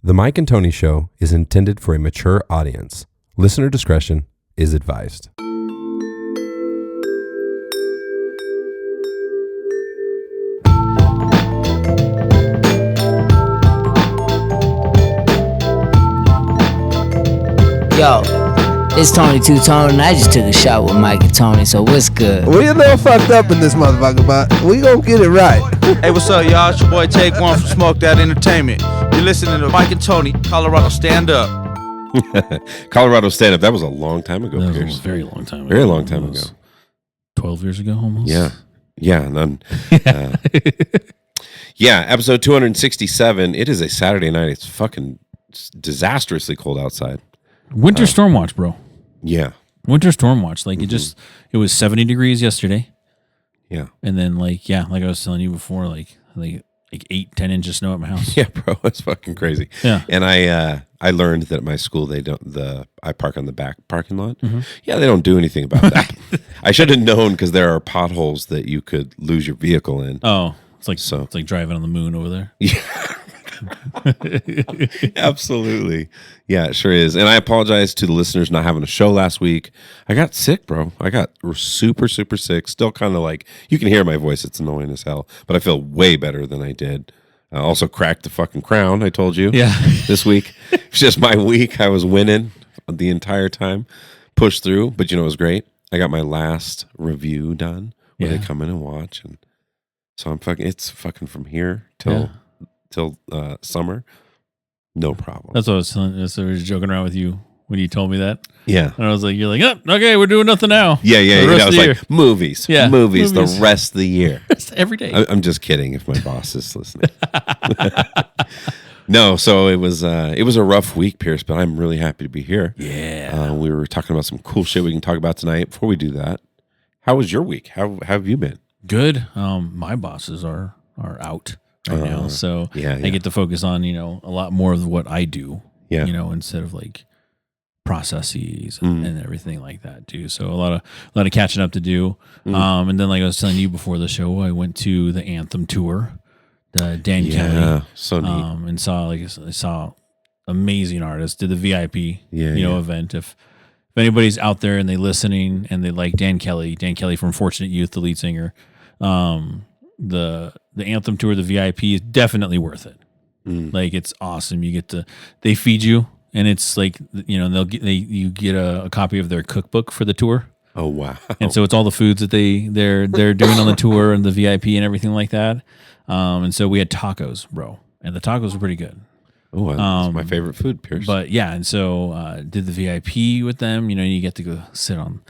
The Mike and Tony Show is intended for a mature audience. Listener discretion is advised. Yo, it's Tony Two Tone, and I just took a shot with Mike and Tony, so what's good? We a little fucked up in this motherfucker, but we gonna get it right. Hey, what's up, y'all? It's your boy Take One from Smoke That Entertainment. You're listening to Mike and Tony, Colorado Stand Up. Colorado Stand Up. That was a long time ago, That was Pierce. a very long time ago. Very long time ago. 12 years ago, almost. Yeah. Yeah, episode 267. It is a Saturday night. It's fucking disastrously cold outside. Winter storm watch, bro. Yeah. Winter storm watch. Like, it was 70 degrees yesterday. Yeah. And then, like I was telling you before, like 8-10 inches of snow at my house. Yeah, bro. It's fucking crazy. Yeah. And I learned that at my school, I park on the back parking lot. Mm-hmm. Yeah, they don't do anything about that. I should have known because there are potholes that you could lose your vehicle in. Oh, it's like driving on the moon over there. Yeah. Absolutely. Yeah, it sure is. And I apologize to the listeners not having a show last week. I got sick, bro. I got super, super sick. Still kind of like, you can hear my voice. It's annoying as hell. But I feel way better than I did. I also cracked the fucking crown, I told you. Yeah. This week. It's just my week. I was winning the entire time. Pushed through. But it was great. I got my last review done where they come in and watch. And so it's fucking from here till summer, no problem. That's what I was telling. I was joking around with you when you told me that. Yeah. And I was like, you're like, oh, okay, we're doing nothing now. Yeah. I was like, movies the rest of the year. Every day. I'm just kidding if my boss is listening. No, so it was a rough week, Pierce, but I'm really happy to be here. Yeah. We were talking about some cool shit we can talk about tonight. Before we do that, how was your week? How have you been? Good. My bosses are out right now, so I get to focus on a lot more of what I do. Yeah. Instead of like processes and everything like that too. So a lot of catching up to do. And then like I was telling you before the show, I went to the Anthem tour, the Dan Kelly. So neat. And saw amazing artists. Did the VIP event. If anybody's out there and they listening and they like Dan Kelly from Fortunate Youth, the lead singer, the Anthem tour, the VIP is definitely worth it. Like, it's awesome. They feed you, and it's like, you get a copy of their cookbook for the tour. Oh, wow. And so it's all the foods that they're doing on the tour and the VIP and everything like that. And so we had tacos, bro, and the tacos were pretty good. Oh, that's my favorite food, Pierce. But yeah, and so did the VIP with them. You get to go sit on,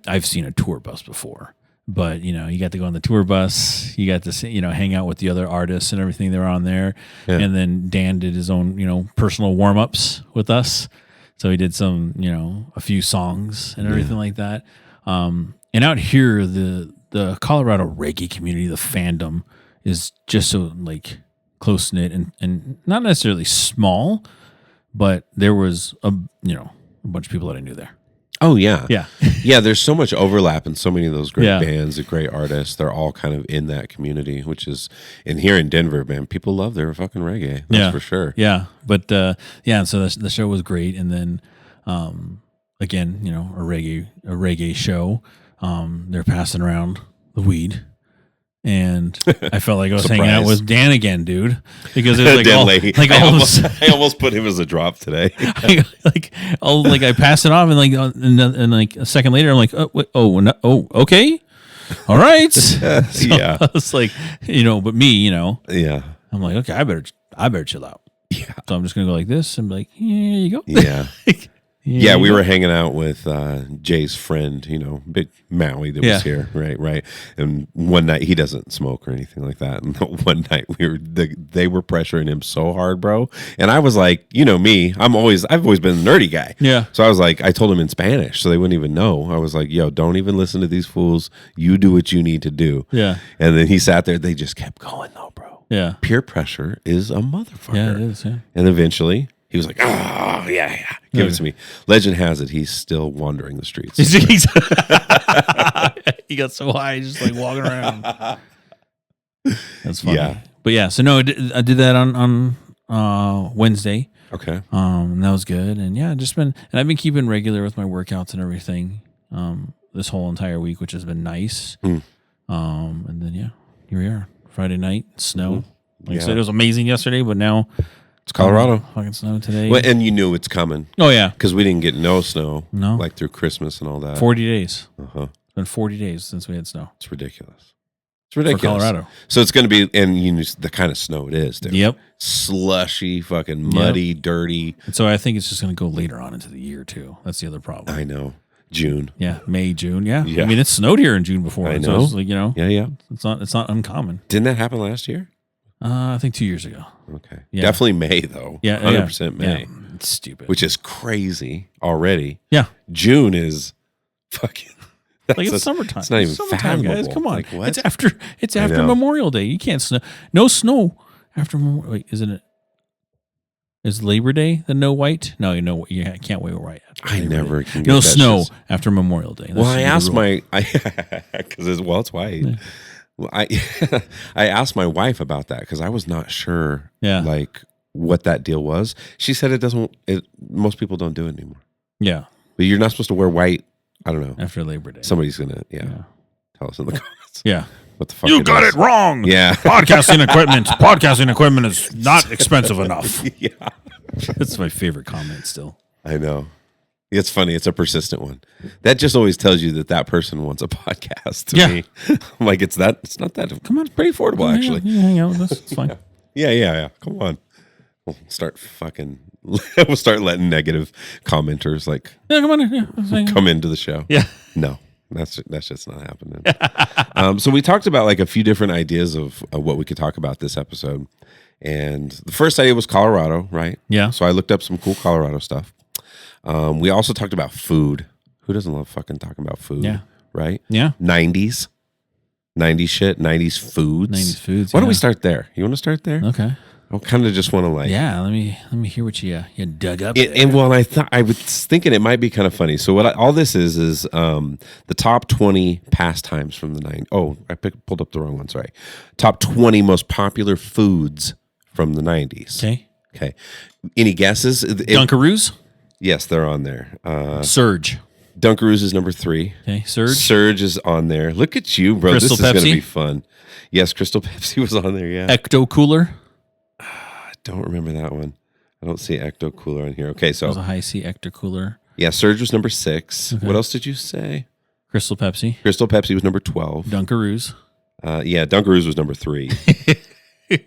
I've seen a tour bus before, but you got to go on the tour bus. You got to hang out with the other artists and everything that were on there. Yeah. And then Dan did his own personal warm ups with us. So he did some a few songs and everything like that. And out here, the Colorado reggae community, the fandom, is just so like close knit and not necessarily small, but there was a bunch of people that I knew there. Oh yeah. Yeah. Yeah, there's so much overlap in so many of those great bands, the great artists. They're all kind of in that community, which is, and here in Denver, man, people love their fucking reggae. That's for sure. Yeah. But and so the show was great. And then again, a reggae show. They're passing around the weed. And I felt like I was hanging out with Dan again, dude, because it was like I almost put him as a drop today. I passed it off, and like a second later, I'm like, okay, all right. Yeah, I was like, but me, yeah, I'm like, okay, I better chill out. Yeah, so I'm just gonna go like this, and be like, here you go. Yeah. Yeah, we were hanging out with Jay's friend, Big Maui that was here, right. And one night, he doesn't smoke or anything like that. And one night they were pressuring him so hard, bro. And I was like, me, I've always been a nerdy guy. Yeah. So I was like, I told him in Spanish, so they wouldn't even know. I was like, yo, don't even listen to these fools. You do what you need to do. Yeah. And then he sat there. They just kept going though, bro. Yeah. Peer pressure is a motherfucker. Yeah, it is. Yeah. And eventually, he was like, oh, yeah, give it to me. Legend has it, he's still wandering the streets. He got so high, just like walking around. That's funny. Yeah. But yeah, so no, I did that on Wednesday. Okay. And that was good. And yeah, I've been keeping regular with my workouts and everything. This whole entire week, which has been nice. And then here we are. Friday night, snow. Like I said, it was amazing yesterday, but now it's Colorado. Fucking snow today. Well, and you knew it's coming. Oh yeah, because we didn't get no snow. No, like through Christmas and all that. 40 days. It's been 40 days since we had snow. It's ridiculous. It's ridiculous. For Colorado. So it's going to be, and you know, the kind of snow it is, dude. Yep. Slushy, fucking muddy, dirty. And so I think it's just going to go later on into the year too. That's the other problem. I know. June. Yeah, May, June. Yeah. I mean, it snowed here in June before. I know. So it's like, Yeah. It's not uncommon. Didn't that happen last year? I think 2 years ago. Okay. Yeah. Definitely May though. Yeah. 100% May. Yeah. It's stupid. Which is crazy already. Yeah. June is fucking. Like it's summertime. It's not even summertime, guys. fathomable. Come on. Like, what? It's after Memorial Day. You can't snow. No snow after Memorial. Wait, isn't it? Is Labor Day the no white? No, you can't wear white. I never can get no that snow shit. After Memorial Day. Well, I asked because it's white. Yeah. Well, I asked my wife about that because I was not sure. Yeah. Like what that deal was. She said it doesn't. Most people don't do it anymore. Yeah. But you're not supposed to wear white. I don't know. After Labor Day. Somebody's gonna tell us in the comments. Yeah. What the fuck? You got it wrong. Yeah. Podcasting equipment is not expensive enough. Yeah. That's my favorite comment still. I know. It's funny. It's a persistent one. That just always tells you that person wants a podcast to me. I'm like, it's not that. Come on, it's pretty affordable, actually. Yeah, hang out with us. It's fine. Yeah. Come on. We'll start letting negative commenters come on. Come into the show. Yeah. No, that's just not happening. So we talked about like a few different ideas of what we could talk about this episode. And the first idea was Colorado, right? Yeah. So I looked up some cool Colorado stuff. We also talked about food. Who doesn't love fucking talking about food? Yeah. Right? Yeah. 90s shit, 90s foods. 90s foods. Why don't we start there? You want to start there? Okay. I kind of just want to let me hear what you dug up. And well, I was thinking it might be kind of funny. So all this is the top 20 pastimes from the 90s. Oh, I pulled up the wrong one. Sorry. Top 20 most popular foods from the 90s. Okay. Any guesses? Dunkaroos? Yes, they're on there. Surge. Dunkaroos is number 3. Okay. Surge. Surge is on there. Look at you, bro. Crystal this is going to Pepsi? be fun. Yes, Crystal Pepsi was on there. Yeah. Ecto Cooler. I don't remember that one. I don't see Ecto Cooler on here. Okay, so it was a high C Ecto Cooler. Yeah, Surge was number 6. Okay. What else did you say? Crystal Pepsi. Crystal Pepsi was number 12. Dunkaroos. Yeah, Dunkaroos was number 3.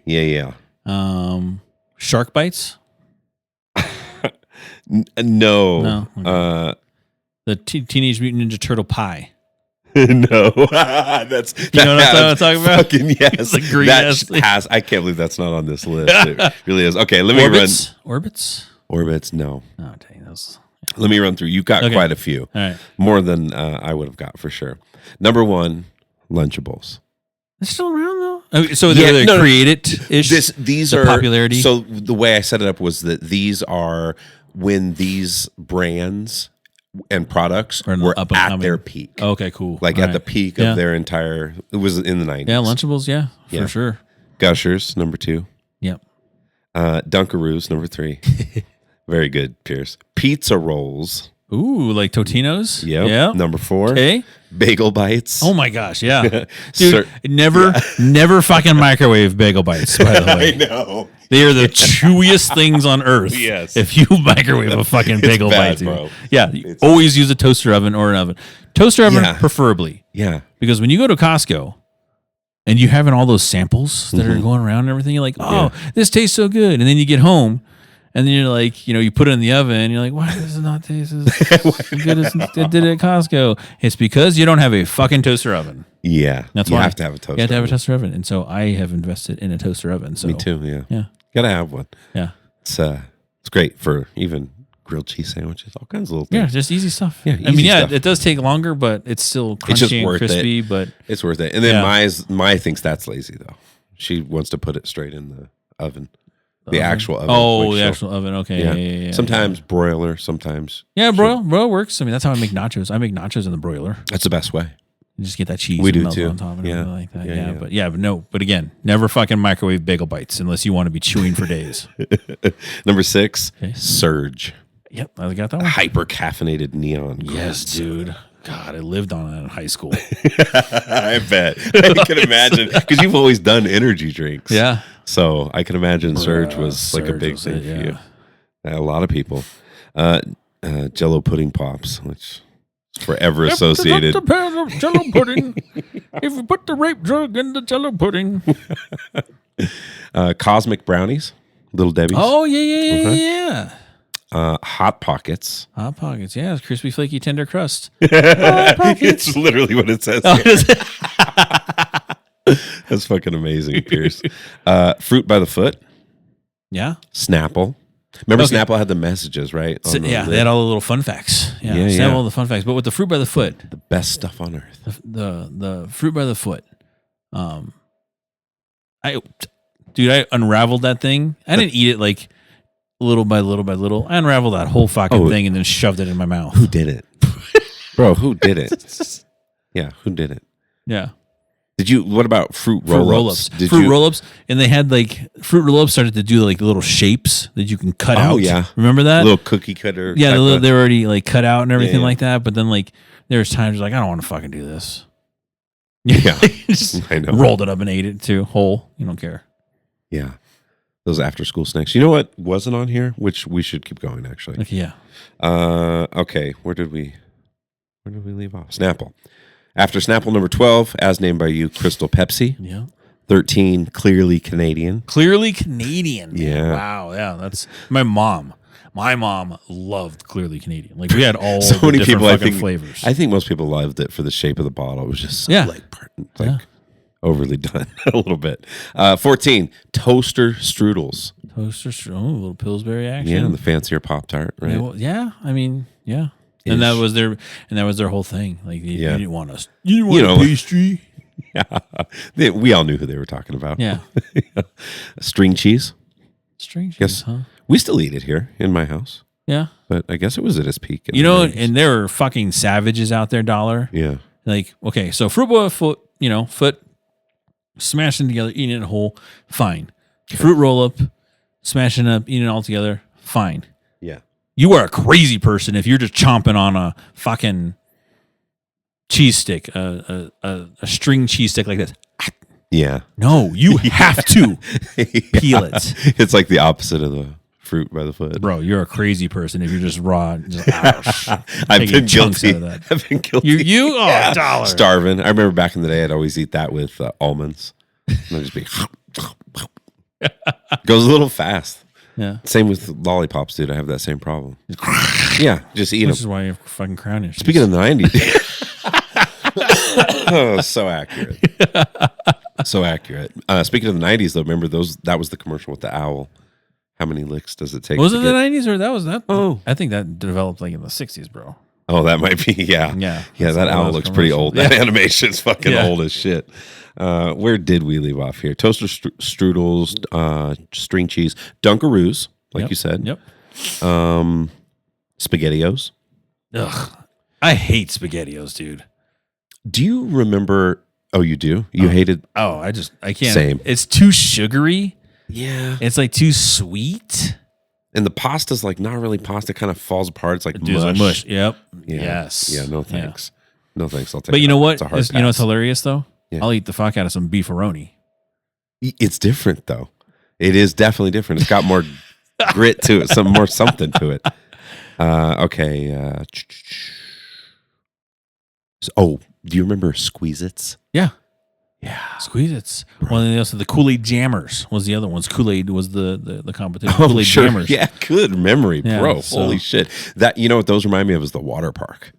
Yeah. Shark Bites. No. Okay. The Teenage Mutant Ninja Turtle pie. No, that's you know what I'm talking about. Fucking yes, the green I can't believe that's not on this list. It really is. Okay, let me run. Orbits. No. Oh dang, those. Let me run through. You got quite a few. All right, more than I would have got for sure. Number 1, Lunchables. They're still around though. Oh, so they're created-ish. These are popularity. So the way I set it up was that these are when these brands and products were at their peak. Okay, cool. Like at the peak of their entire. It was in the 90s. Yeah, Lunchables. For sure. Gushers, number 2. Yep. Dunkaroos, number 3. Very good, Pierce. Pizza rolls. Ooh, like Totino's? Yep. Number 4. Okay. Bagel bites. Oh my gosh, yeah. Dude, never fucking microwave bagel bites, by the way. I know. They are the chewiest things on earth. Yes. If you microwave a fucking bagel bad, bite. bro. Yeah. Always use a toaster oven or an oven. Toaster oven, preferably. Yeah. Because when you go to Costco and you're having all those samples that are going around and everything, you're like, this tastes so good. And then you get home and then you're like, you put it in the oven and you're like, why does it not taste as good as it did at Costco? It's because you don't have a fucking toaster oven. Yeah. That's why. You have to have a toaster oven. You have to have a toaster oven. And so I have invested in a toaster oven. So. Me too, yeah. Yeah. Gotta have one. Yeah. It's great for even grilled cheese sandwiches, all kinds of little things. Yeah, just easy stuff. Yeah, stuff. It does take longer, but it's still crunchy and crispy. But it's worth it. And then Mai thinks that's lazy though. She wants to put it straight in the oven. The actual oven. Oh, the actual oven. Okay. Yeah. Sometimes broiler, sometimes. Yeah, broil works. I mean, that's how I make nachos. I make nachos in the broiler. That's the best way. You just get that cheese. We and do melt too. on top and Yeah. everything like that. Yeah. But again, never fucking microwave bagel bites unless you want to be chewing for days. Number 6, Okay. Surge. Yep, I got that one. Hyper caffeinated neon. Yes, dude. God, I lived on that in high school. I bet. I can imagine because you've always done energy drinks. Yeah. So I can imagine Surge was like a Surge big was thing it, for you. A lot of people. Jello pudding pops, which is forever associated. If you put the pan of Jello pudding, if you put the rape drug in the Jello pudding. Cosmic brownies, Little Debbie's. Oh yeah. Hot Pockets. Hot Pockets, yeah, crispy, flaky, tender crust. It's literally what it says. Here. That's fucking amazing, Pierce. Fruit by the Foot. Yeah. Snapple. Remember Okay. Snapple had the messages, right? So, On the yeah, lid? they had all the little fun facts. Yeah, Yeah, Snap yeah. all the fun facts. But with the fruit by the foot, The best stuff on earth. the fruit by the foot, I unraveled that thing. I didn't eat it like little by little by little. I unraveled that whole fucking thing and then shoved it in my mouth. Who did it? Bro, who did it? Yeah, who did it? Yeah. Did you? What about fruit Fruit roll-ups? roll-ups. Did Fruit you? roll-ups. And they had like fruit roll-ups started to do like little shapes that you can cut out. Oh, yeah. Remember that? Little cookie cutter. Yeah, type of- they're already like cut out and everything yeah. like that. But then like there's times like I don't want to fucking do this. Yeah. Just I know. rolled it up and ate it too whole. You don't care. Yeah. Those after school snacks. You know what wasn't on here? Which we should keep going actually. Okay, yeah. Okay. Where did we leave off? Snapple. After Snapple number 12, as named by you, Crystal Pepsi. Yeah. 13, Clearly Canadian. Clearly Canadian. Man. Yeah. Wow. Yeah. That's my mom. My mom loved Clearly Canadian. Like we had all So the many different people, I fucking think, flavors. I think most people loved it for the shape of the bottle. It was just so Yeah. like overly done a little bit. 14, Toaster Strudels. Toaster, a little Pillsbury action. Yeah, and the fancier Pop-Tart, right? Yeah, well, yeah, I mean, yeah. And that was their whole thing. Like you didn't want us. You didn't want a pastry. Yeah. We all knew who they were talking about. Yeah. String cheese. String cheese, Yes. huh? We still eat it here in my house, Yeah. but I guess it was at its peak. in You the know, 90s. and there are fucking savages out there, Dollar. Yeah. Like, okay, so fruit by foot, foot, smashing together, eating it whole, fine. Fruit roll up, smashing up, eating it all together, fine. Yeah. You are a crazy person if you're just chomping on a fucking cheese stick, a string cheese stick like this. Yeah. No, you have to peel it. It's like the opposite of the fruit by the foot. Bro, you're a crazy person if you're just raw. Just, ouch. I've Taking been chunks guilty. out of that. I've been guilty. You Dollar. Starving. I remember back in the day, I'd always eat that with almonds. And I'd just be goes a little fast. Yeah. Same with lollipops, dude. I have that same problem. Yeah, just eat This them. is why you're fucking crownish. Speaking of the 90s. Oh, so accurate. So accurate. Speaking of the 90s, though, remember that was the commercial with the owl. How many licks does it take? Was to it the get- 90s or that was that? Oh. I think that developed like in the 60s, bro. Oh, that might be. Yeah. Yeah. Yeah, that That's owl those looks pretty old. commercials. That animation's fucking Yeah. old as shit. Where did we leave off here? Toaster strudels, string cheese, Dunkaroos, like Yep. you said. Yep. SpaghettiOs. Ugh. I hate SpaghettiOs, dude. Do you remember? Oh, you do? You hated? Oh, I can't. Same. It's too sugary. Yeah. It's like too sweet. And the pasta's like not really pasta. Kind of falls apart. It's like Dude, it's mush. like mush. Yep. Yeah. Yes. Yeah. No thanks. No thanks. I'll take. But you it. know what? It's a hard You know what's pass. hilarious though? Yeah. I'll eat the fuck out of some beefaroni. It's different though. It is definitely different. It's got more grit to it. Something to it. Okay. Oh, do you remember Squeeze-Its? Yeah. Yeah. Squeeze-Its. One of the also the Kool-Aid Jammers was the other ones. Kool-Aid was the competition. Oh, Kool-Aid sure. Jammers. Yeah, good memory, Yeah, bro. so- Holy shit. That you know what those remind me of is the water park.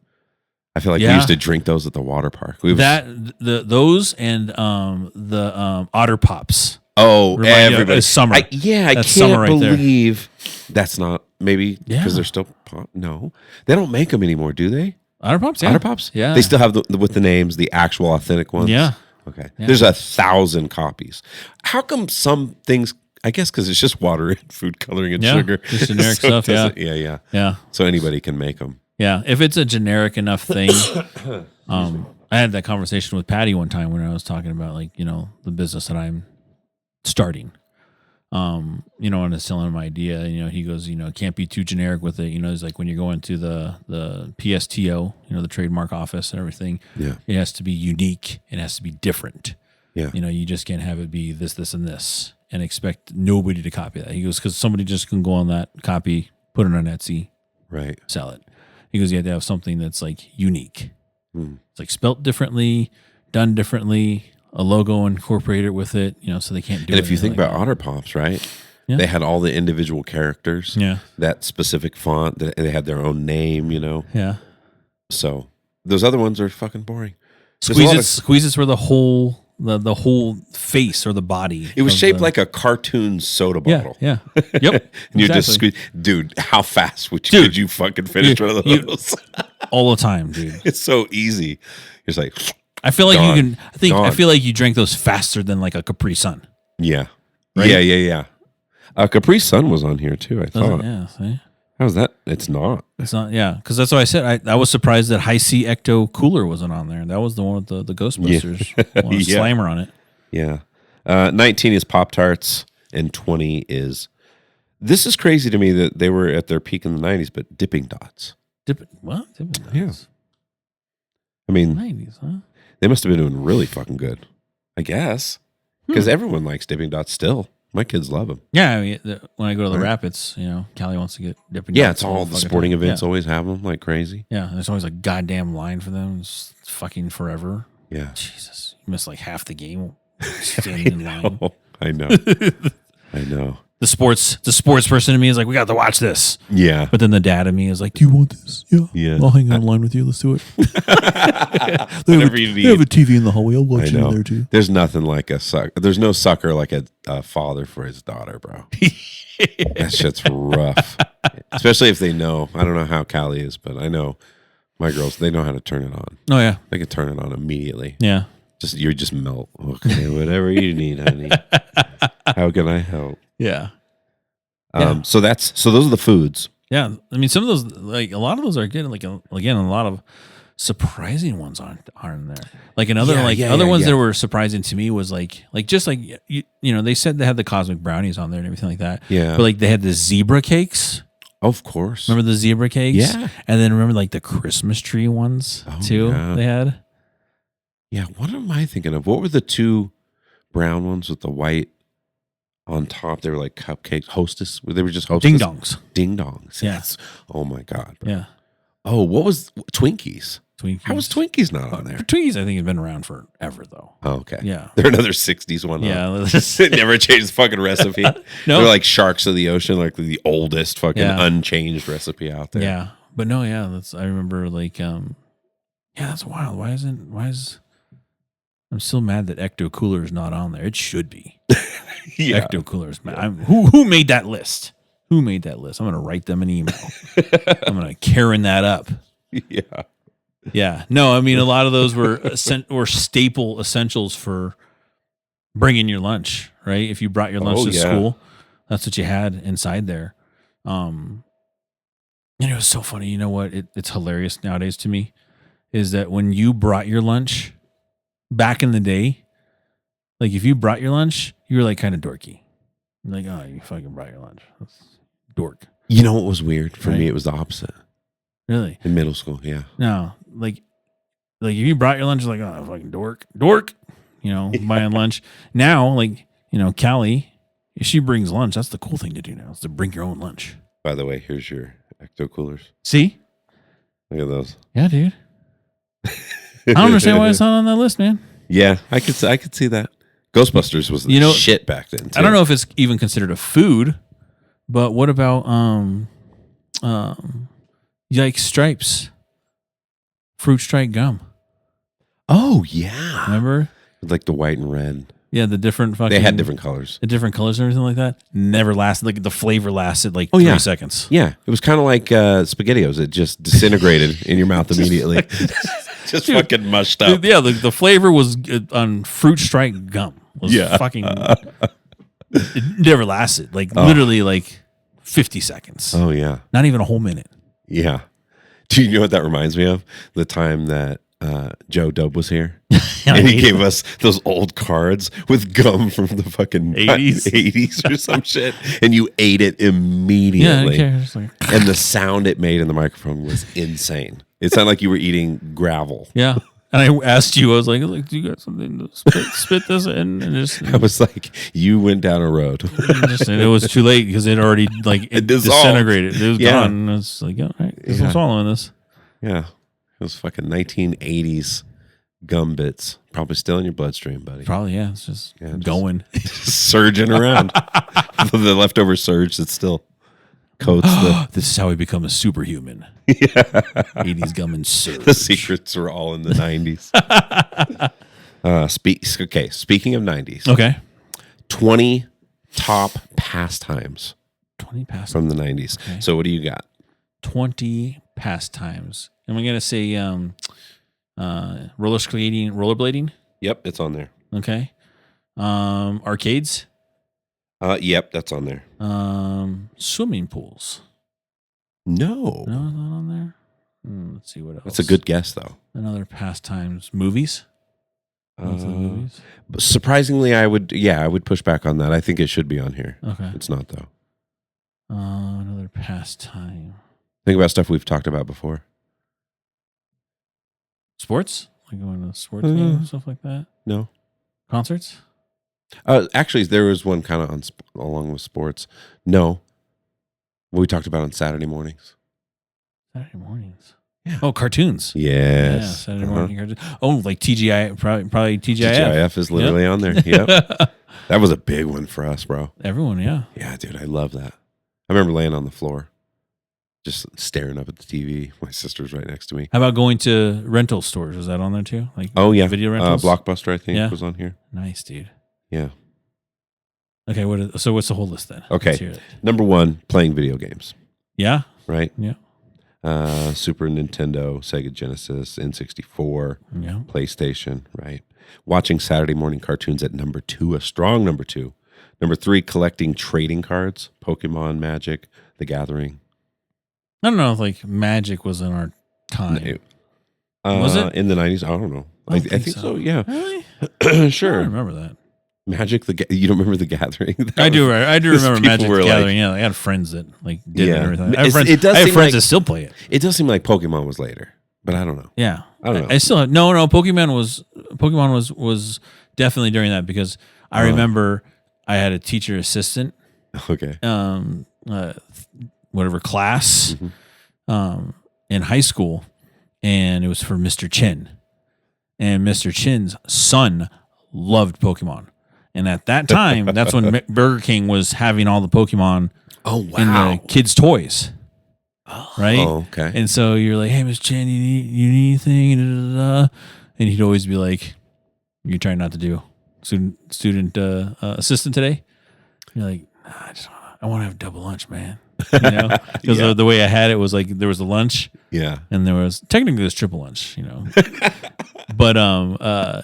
I feel like we Yeah. used to drink those at the water park. Those and the Otter Pops. Oh, Remind you of everybody. summer. I That's can't summer right there. believe that's not maybe Yeah. because they're still no. They don't make them anymore, do they? Otter Pops? Yeah. Otter Pops? Yeah. They still have with the names, the actual authentic ones. Yeah. Okay. Yeah. There's 1,000 copies. How come some things? I guess because it's just water and food coloring and Yeah, sugar. just generic So it stuff, yeah. doesn't- Yeah. Yeah. So anybody can make them. Yeah. If it's a generic enough thing, I had that conversation with Patty one time when I was talking about like, the business that I'm starting. And I was telling him my idea, he goes, it can't be too generic with it. It's like when you're going to the PSTO, the trademark office and everything. Yeah. It has to be unique. It has to be different. Yeah. You just can't have it be this, and this and expect nobody to copy that. He goes, because somebody just can go on that copy, put it on Etsy, right, sell it. He goes, you have to have something that's like unique. It's like spelt differently, done differently, a logo incorporated with it, so they can't do it. And if you think like about that. Otter Pops, right? Yeah. They had all the individual characters. Yeah. That specific font, they had their own name, Yeah. So those other ones are fucking boring. Squeeze-Its were the whole face or the body. It was shaped like a cartoon soda bottle. Yeah. Yep. And you just exactly. squeeze. Dude, how fast could you fucking finish one of those? All the time, dude. It's so easy. It's like, I feel like gone, you can. I gone. feel like you drank those faster than like a Capri Sun. yeah. Right? Yeah. Capri Sun was on here too, I thought. Yeah. See? How's that? It's not. It's not. Yeah, because that's what I said. I was surprised that High C Ecto Cooler wasn't on there. That was the one with the Ghostbusters Yeah. slammer on it. Yeah. 19 is Pop-Tarts and 20 is... This is crazy to me that they were at their peak in the 90s, but Dipping Dots. Dipping Dots? Yeah. I mean, 90s, huh? they must have been doing really fucking good, I guess. Because everyone likes Dipping Dots still. My kids love them. Yeah, I mean, when I go to the Rapids, Callie wants to get Dipping Dots. Yeah, it's all the sporting events Yeah. always have them like crazy. Yeah, there's always a goddamn line for them. It's fucking forever. Yeah. Jesus, you miss like half the game standing in line. I know. I know. The sports person in me is like, we got to watch this. Yeah. But then the dad in me is like, do you want this? Yeah. I'll hang out in line with you. Let's do it. Whatever you need. They have a TV in the hallway. I'll watch I it know. in there too. There's nothing like a sucker. There's no sucker like a father for his daughter, bro. That shit's rough. Especially if they know. I don't know how Callie is, but I know my girls, they know how to turn it on. Oh, yeah. They can turn it on immediately. Yeah. You just melt. Okay, whatever you need, honey. How can I help? Yeah. So those are the foods. Yeah. I mean, some of those, like a lot of those are good. Like, again, a lot of surprising ones aren't in there. Like another, other ones that were surprising to me was like they said they had the cosmic brownies on there and everything like that. Yeah. But like they had the zebra cakes. Of course. Remember the zebra cakes? Yeah. And then remember like the Christmas tree ones too yeah. they had? Yeah. What am I thinking of? What were the two brown ones with the white on top? They were like cupcakes. Hostess. They were just Hostess. Ding dongs. Ding dongs. Yeah. Yes. Oh my God. Bro. Yeah. Oh, what was Twinkies? Twinkies. How was Twinkies not on there? Twinkies, I think, have been around forever though. Oh, okay. Yeah. They're another 60s one. Yeah. They never changed the fucking recipe. No. They're like Sharks of the Ocean, like the oldest fucking Yeah. unchanged recipe out there. Yeah. But no, yeah, I remember like that's wild. Why is I'm still mad that Ecto Cooler is not on there. It should be. Yeah. Ecto Cooler is mad. Who made that list? Who made that list? I'm gonna write them an email. I'm gonna Karen that up. Yeah. Yeah. No, I mean a lot of those were staple essentials for bringing your lunch, right? If you brought your lunch to school, that's what you had inside there. And it was so funny. You know what? It's hilarious nowadays to me is that when you brought your lunch back in the day, like if you brought your lunch, you were like kind of dorky. You're like, oh, you fucking brought your lunch. That's dork. You know what was weird? For Right. me, it was the opposite. Really? In middle school, yeah. No, like if you brought your lunch, like, oh, fucking dork, buying lunch. Now, like, Callie, if she brings lunch, that's the cool thing to do now is to bring your own lunch. By the way, here's your Ecto Coolers. See? Look at those. Yeah, dude. I don't understand why it's not on that list, man. Yeah, I could see that. Ghostbusters was the shit back then, too. I don't know if it's even considered a food, but what about Yikes Stripes? Fruit stripe gum. Oh, yeah. Remember? Like the white and red. Yeah, the different fucking... They had different colors. The different colors and everything like that. Never lasted. Like the flavor lasted like 3 seconds. Yeah, it was kind of like SpaghettiOs. It just disintegrated in your mouth immediately. Just dude, fucking mushed up. Yeah, the flavor was on fruit stripe gum. Was fucking... It never lasted. Like literally like 50 seconds. Oh, yeah. Not even a whole minute. Yeah. Do you know what that reminds me of? The time that Joe Dub was here, and he gave us those old cards with gum from the fucking 80s or some shit, and you ate it immediately. Yeah, and the sound it made in the microphone was insane. It sounded like you were eating gravel. Yeah. And I asked you, I was like, do you got something to spit this in? And just, I was like, you went down a road. and it was too late because it already it disintegrated. It was gone. And it's like, all right, I'm swallowing this. Yeah. It was fucking 1980s gum bits. Probably still in your bloodstream, buddy. Probably, yeah. It's just going. Surging around. The leftover surge that still coats the... This is how we become a superhuman. Yeah. 80s gum and surge. The secrets are all in the 90s. Speaking of 90s. Okay. 20 top pastimes. 20 pastimes. From the 90s. Okay. So what do you got? 20 pastimes. Am I going to say rollerblading? Yep, it's on there. Okay. Arcades? Yep, that's on there. Swimming pools? No. No, not on there? Let's see what else. That's a good guess, though. Another pastimes. Movies? Movies? Surprisingly, I would push back on that. I think it should be on here. Okay. It's not, though. Another pastime. Think about stuff we've talked about before. Sports? Like going to sports games, stuff like that? No. Concerts? Actually, there was one kind of along with sports. No. What we talked about on Saturday mornings. Saturday mornings? Yeah. Oh, cartoons. Yes. Yeah, Saturday morning cartoons. Oh, like TGI, probably TGIF. TGIF is literally on there. Yep. That was a big one for us, bro. Everyone, yeah. Yeah, dude, I love that. I remember laying on the floor, just staring up at the TV. My sister's right next to me. How about going to rental stores? Was that on there too? Like, video rentals? Blockbuster, I think, was on here. Nice, dude. Yeah. Okay, so what's the whole list then? Okay. Number 1, playing video games. Yeah. Right? Yeah. Super Nintendo, Sega Genesis, N64, PlayStation, right? Watching Saturday morning cartoons at number 2, a strong number 2. Number 3, collecting trading cards, Pokemon, Magic, The Gathering. I don't know if like Magic was in our time. Was it? In the 90s? I don't know. I think so, yeah. Really? Sure. I don't remember that. Magic, you don't remember The Gathering? I do remember Magic the Gathering. Yeah, I had friends that like did it and everything. I have friends that still play it. It does seem like Pokemon was later, but I don't know. Yeah, I don't know. I still have, no. Pokemon was definitely during that because I remember I had a teacher assistant. Okay. Whatever class, in high school, and it was for Mr. Chin, and Mr. Chin's son loved Pokemon. And at that time, that's when Burger King was having all the Pokemon in the kids' toys. Right? Oh, okay. And so you're like, hey, Miss Chan, you need anything? And he'd always be like, you're trying not to do student assistant today? You're like, I want to have double lunch, man. You know? Because the way I had it was like there was a lunch. Yeah. And there was triple lunch, you know. But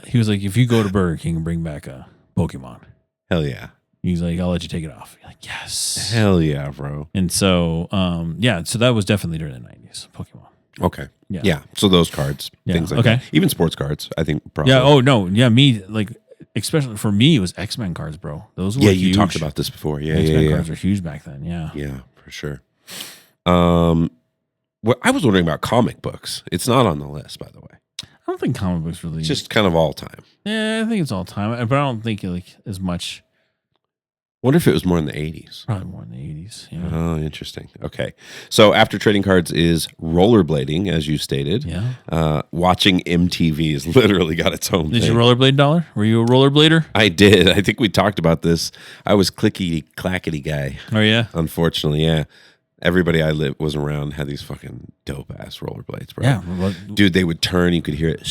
he was like, if you go to Burger King and bring back a Pokemon. Hell yeah. He's like, I'll let you take it off. You're like, yes. Hell yeah, bro. And so, so that was definitely during the 90s, Pokemon. Okay. Yeah. So those cards, things like that. Even sports cards, I think probably. Yeah. Oh, no. Yeah. Me, like, especially for me, it was X-Men cards, bro. Those were huge. You talked about this before. Yeah. X-Men cards were huge back then. Yeah. Yeah, for sure. Well, I was wondering about comic books. It's not on the list, by the way. I don't think comic books really. It's just kind of all time. Yeah, I think it's all time, but I don't think like as much. Wonder if it was more in the 80s. Probably more in the 80s. Yeah. Oh, interesting. Okay. So after trading cards is rollerblading, as you stated. Yeah. Watching MTV has literally got its own Did thing. you rollerblade, Dollar? Were you a rollerblader? I did. I think we talked about this. I was clickety-clackety guy. Oh, yeah? Unfortunately, yeah. Everybody I was around had these fucking dope-ass rollerblades, bro. Yeah. Dude, they would turn. You could hear it.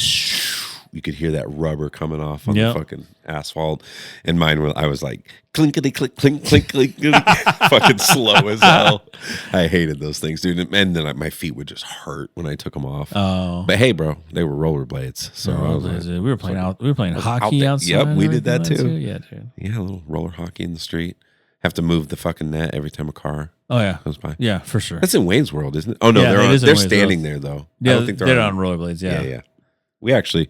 You could hear that rubber coming off on the fucking asphalt. And mine, I was like, clinkety, click, clink, clink, clink. Fucking slow as hell. I hated those things, dude. And then my feet would just hurt when I took them off. Oh. But hey, bro, they were rollerblades. So we were playing hockey outside. Yep, we did that too. Yeah, dude. Yeah, a little roller hockey in the street. Have to move the fucking net every time a car goes by. Yeah, for sure. That's in Wayne's World, isn't it? Oh no, they're standing there though. Yeah, I don't think they're on rollerblades. Yeah. Yeah. We actually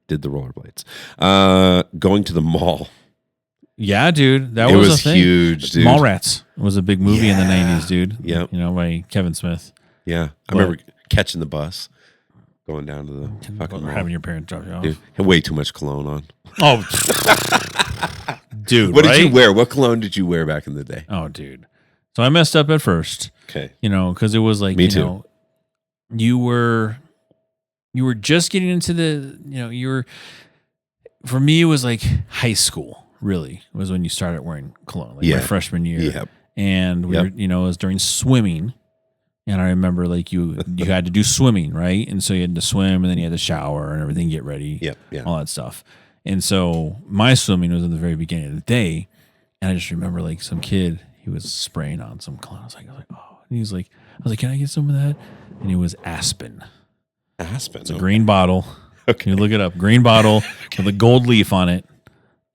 did the rollerblades. Going to the mall. Yeah, dude. That It was a was thing. huge, dude. Mallrats was a big movie in the 90s, dude. Yep. You know, by Kevin Smith. Yeah. I remember catching the bus, going down to the fucking mall. Having your parents drop you off. Dude, had way too much cologne on. Oh, dude. What did right? you wear? What cologne did you wear back in the day? Oh, dude. So I messed up at first. Okay. You know, because it was like, Me you too. know, you were just getting into the, you know, for me, it was like high school, really, was when you started wearing cologne, like my freshman year. Yep. And we were, you know, it was during swimming. And I remember like you had to do swimming, right? And so you had to swim and then you had to shower and everything, get ready, all that stuff. And so my swimming was in the very beginning of the day. And I just remember like some kid, he was spraying on some cologne. I was like, oh, and I was like, can I get some of that? And it was Aspen. Aspen. It's a green bottle. Okay. You look it up. Green bottle with a gold leaf on it.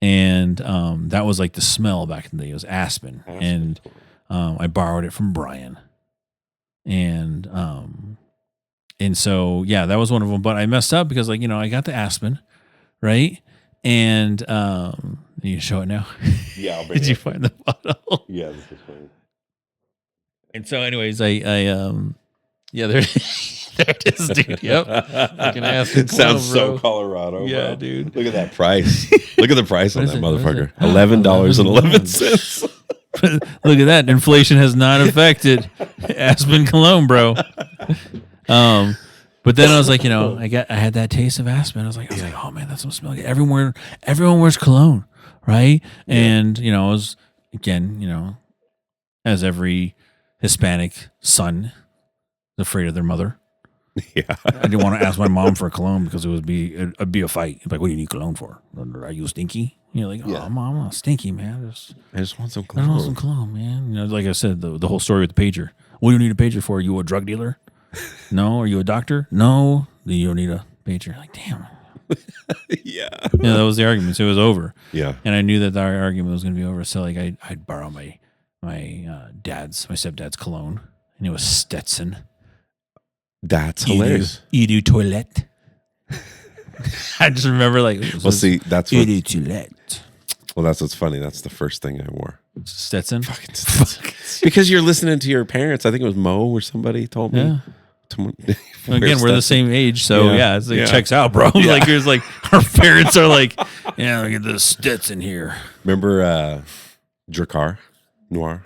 And that was like the smell back in the day. It was Aspen. And I borrowed it from Brian. And so, yeah, that was one of them. But I messed up because, like, you know, I got the Aspen, right? And you show it now? Yeah, I'll bring Did you find the bottle? Yeah, this is funny. And so, anyways, yeah, there it is, dude. Yep. Fucking Aspen It sounds Cologne, so Colorado. Yeah, bro. dude. Look at that price. Look at the price on What that is it? What is motherfucker. it? $11.11. Look at that. Inflation has not affected Aspen Cologne, bro. But then I was like, you know, I had that taste of Aspen. I was like, oh man, that's what smells good. Everyone wears cologne, right? And you know, I was again, you know, as every Hispanic son is afraid of their mother. Yeah. I didn't want to ask my mom for a cologne because it'd be a fight. Like, what do you need cologne for? Are you stinky? You're like, oh, Mom, I'm not stinky, man. I just want some I cologne. want some cologne, man. You know, like I said, the whole story with the pager. What do you need a pager for? Are you a drug dealer? No. Are you a doctor? No. Then you don't need a pager. Like, damn. Yeah. Yeah, that was the argument. So it was over. Yeah. And I knew that our argument was going to be over. So like, I'd borrow my stepdad's cologne, and it was Stetson. That's hilarious. Eau toilette. I just remember like, See, that's what, Eau toilette. well, that's what's funny. That's the first thing I wore. Stetson. Fucking Stetson. Because you're listening to your parents. I think it was Mo or somebody told me. Yeah. Wear Again, we're the Stetson. same age, so Yeah. it's like Yeah. checks out, bro. Like there's like our parents are like, yeah, look at this Stetson here. Remember Drakkar Noir?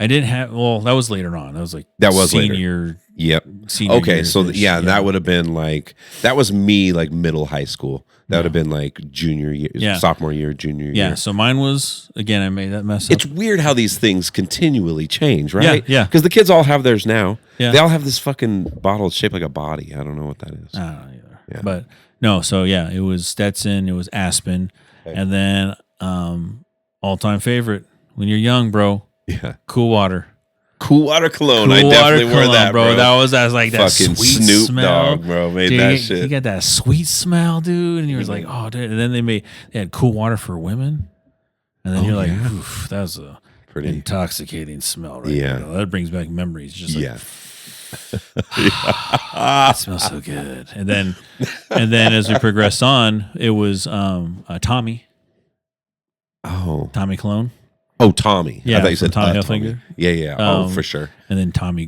I didn't have. Well, that was later on. That was like later. senior. Yep. Senior Okay, year so ish, yeah, that would have been like that was me like middle high school. That would have been like junior year, sophomore year, junior year. Yeah. So mine was again. I made that mess up. It's weird how these things continually change, right? Yeah. Because the kids all have theirs now. Yeah. They all have this fucking bottle shaped like a body. I don't know what that is. I don't know either. Yeah. But no. So yeah, it was Stetson. It was Aspen, and then all time favorite when you're young, bro. Yeah. Cool Water. Cool Water Cologne. Cool I definitely Water wore Cologne, that, bro. That was like that fucking sweet Snoop smell. Dogg, bro, made Dude, that you shit. got that sweet smell, dude, and you was like, oh, dude. And then they had Cool Water for women, and then you're like, oof, that was a Pretty intoxicating smell, right? Yeah. There. That brings back memories. Just like, yeah. it smells so good. And then as we progressed on, it was Tommy Cologne. Oh, Tommy. Yeah, I thought you said Tommy Tommy. Hilfiger. Yeah. For sure. And then Tommy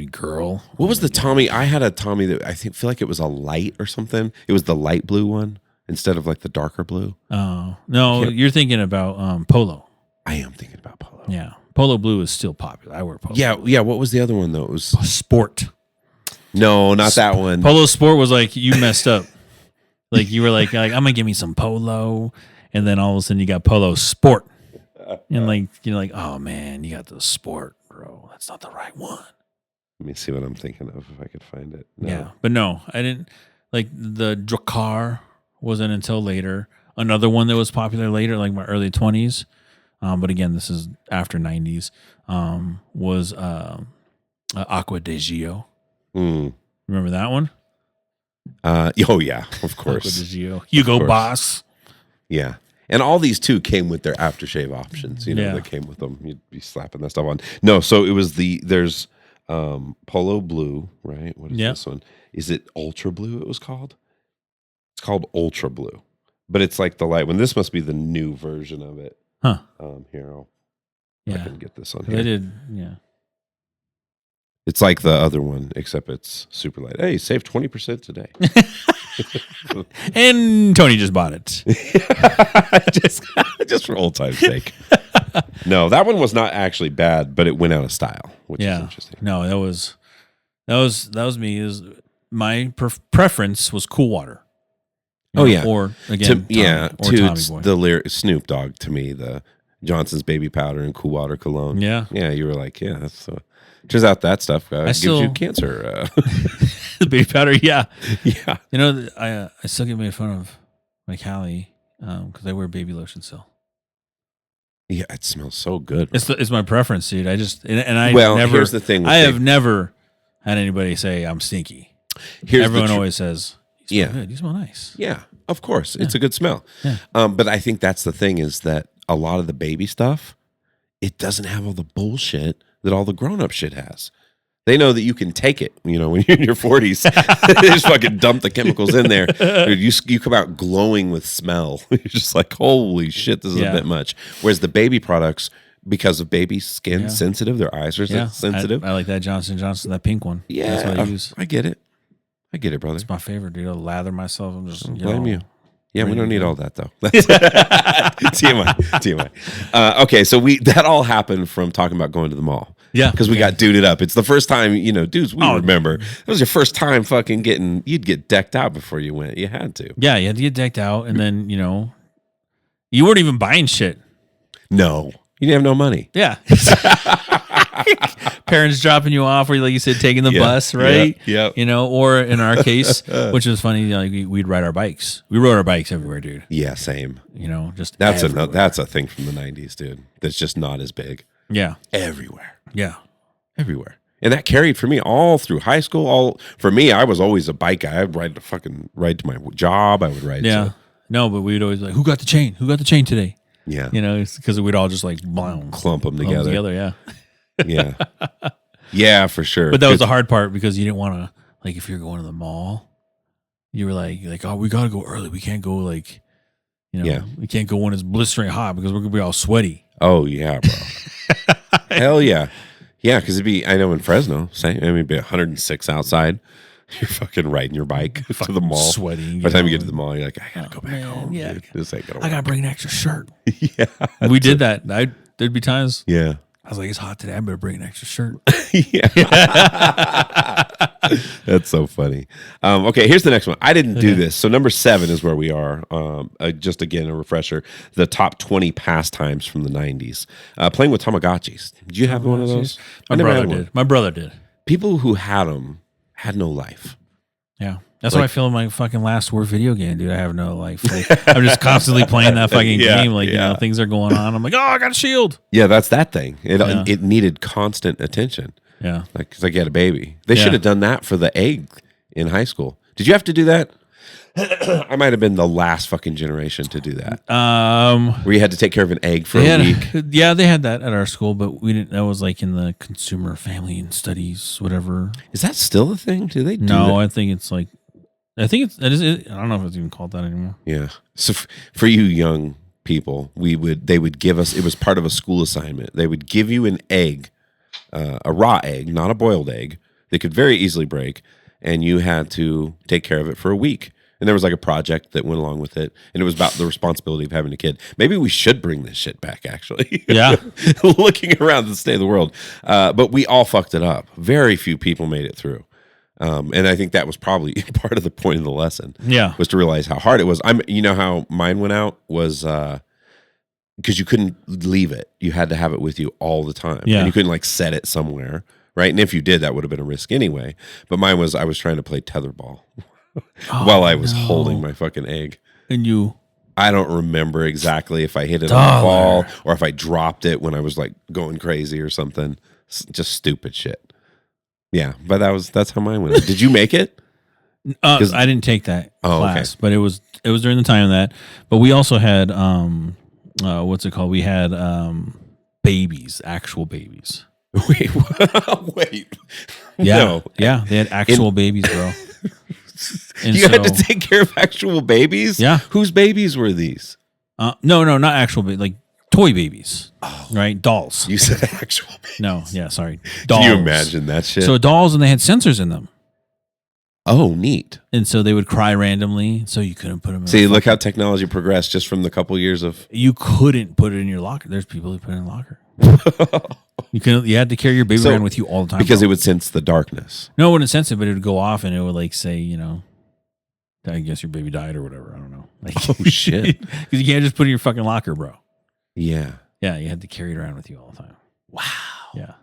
Girl. What was the Tommy? I had a Tommy that I feel like it was a light or something. It was the light blue one instead of like the darker blue. Oh no, you're thinking about Polo. I am thinking about Polo. Yeah, Polo blue is still popular. I wear Polo. Yeah. What was the other one though? It was Sport. no, not that one. Polo Sport was like you messed up. Like you were like I'm gonna give me some Polo, and then all of a sudden you got Polo Sport, and like you're like, oh man, you got the Sport, bro. That's not the right one. Let me see what I'm thinking of if I could find it. No. Yeah, but no, I didn't like the Drakkar wasn't until later. Another one that was popular later, like my early 20s. But again, this is after 90s. Was Aqua de Gio. Remember that one? Oh yeah, of Aqua course. de Gio. Hugo Boss. Yeah. And all these too came with their aftershave options, Yeah. that came with them. You'd be slapping that stuff on. No, so it was there's Polo Blue, right? What is this one? Is it Ultra Blue it was called? It's called Ultra Blue, but it's like the light one. This must be the new version of it. Huh. Here, I Yeah. can get this on They here. did. Yeah. It's like the other one, except it's super light. Hey, save 20% today. And Tony just bought it. just for old time's sake. No, that one was not actually bad, but it went out of style, which is interesting. No, that was me. My preference was Cool Water. Or again, Tommy Boy. The lyric Snoop Dogg to me, the Johnson's baby powder and Cool Water cologne. Yeah, you were like, yeah, that's. Turns out that stuff gives you cancer. The baby powder, yeah. You know, I still get made fun of by Callie because I wear baby lotion still. Yeah, it smells so good. It's my preference, dude. Here's the thing. I have never had anybody say I'm stinky. Everyone always says, "You smell good. You smell nice." Yeah, of course, it's a good smell. Yeah. But I think that's the thing is that a lot of the baby stuff, it doesn't have all the bullshit that all the grown-up shit has. They know that you can take it, when you're in your 40s. They just fucking dump the chemicals in there. Dude, you come out glowing with smell. You're just like, holy shit, this is a bit much. Whereas the baby products, because of baby skin sensitive, their eyes are sensitive. I like that Johnson & Johnson, that pink one. Yeah, that's what I use. I get it, brother. It's my favorite, dude. I'll lather myself. I'm just, blame you. Yeah, we don't need all that though. TMI. Okay, so that all happened from talking about going to the mall. Yeah, because we got duded up. It's the first time, dudes. We remember that was your first time fucking you'd get decked out before you went. You had to. Yeah, you had to get decked out, and then you weren't even buying shit. No, you didn't have no money. Yeah. Parents dropping you off, or like you said, taking the bus, right? Yeah. Or in our case, which was funny, we'd ride our bikes. We rode our bikes everywhere, dude. Yeah, same. Just that's a thing from the 90s, dude. That's just not as big. Yeah, everywhere. Yeah, everywhere. And that carried for me all through high school. For me, I was always a bike guy. I'd ride to my job. I would ride. Yeah. No, but we'd always like, who got the chain? Who got the chain today? Yeah. It's because we'd all just like clump them together. Yeah. Yeah. Yeah, for sure. But that was the hard part because you didn't want to, like, if you're going to the mall, you were like, oh, we got to go early. We can't go we can't go when it's blistering hot because we're going to be all sweaty. Oh, yeah, bro. Hell yeah. Yeah, because I know in Fresno, it'd be 106 outside. You're fucking riding your bike to the mall. Sweating. By the time you get to the mall, you're like, I got to go back home. Yeah. Dude. This ain't gonna I got to bring an extra shirt. Yeah. We did that. There'd be times. Yeah. I was like, it's hot today. I better bring an extra shirt. Yeah. That's so funny. Okay, here's the next one. I didn't do this. So number 7 is where we are. Just again, a refresher. The top 20 pastimes from the 90s. Playing with Tamagotchis. Did you have one of those? My brother did. My brother did. People who had them had no life. Yeah. That's what I feel in my fucking last War video game, dude. I have no life. I'm just constantly playing that fucking game. Things are going on. I'm like, oh, I got a shield. Yeah, that's that thing. It needed constant attention. Yeah. Because you had a baby. They should have done that for the egg in high school. Did you have to do that? I might have been the last fucking generation to do that. Where you had to take care of an egg for a week. Yeah, they had that at our school, but we didn't. That was like in the consumer family and studies, whatever. Is that still a thing? Do they do No, that? I think it's like, I don't know if it's even called that anymore. Yeah. So for you young people, they would give us, it was part of a school assignment. They would give you an egg, a raw egg, not a boiled egg. They could very easily break, and you had to take care of it for a week. And there was like a project that went along with it, and it was about the responsibility of having a kid. Maybe we should bring this shit back, actually. Yeah. Looking around the state of the world. But we all fucked it up. Very few people made it through. And I think that was probably part of the point of the lesson. Yeah. Was to realize how hard it was. You know how mine went out was because you couldn't leave it. You had to have it with you all the time. Yeah. And you couldn't like set it somewhere. Right. And if you did, that would have been a risk anyway. But mine was, I was trying to play tetherball while I was holding my fucking egg. And I don't remember exactly if I hit it on the ball or if I dropped it when I was like going crazy or something. Just stupid shit. Yeah, but that's how mine went. Did you make it? I didn't take that class, but it was during the time of that. But we also had what's it called? We had babies, actual babies. Wait. Yeah, No. yeah, they had actual babies, bro. And you had to take care of actual babies? Yeah. Whose babies were these? No, not actual, but like toy babies. Oh. Right? Dolls. You said actual babies. No, yeah, sorry. Dolls. Can you imagine that shit? So dolls, and they had sensors in them. Oh, neat. And so they would cry randomly, so you couldn't put them in See, look how technology progressed just from the couple years of... You couldn't put it in your locker. There's people who put it in a locker. You had to carry your baby around with you all the time. Because it would sense the darkness. No, it wouldn't sense it, but it would go off and it would like say, I guess your baby died or whatever. I don't know. Like, oh, shit. Because you can't just put it in your fucking locker, bro. Yeah. Yeah, you had to carry it around with you all the time. Wow. Yeah.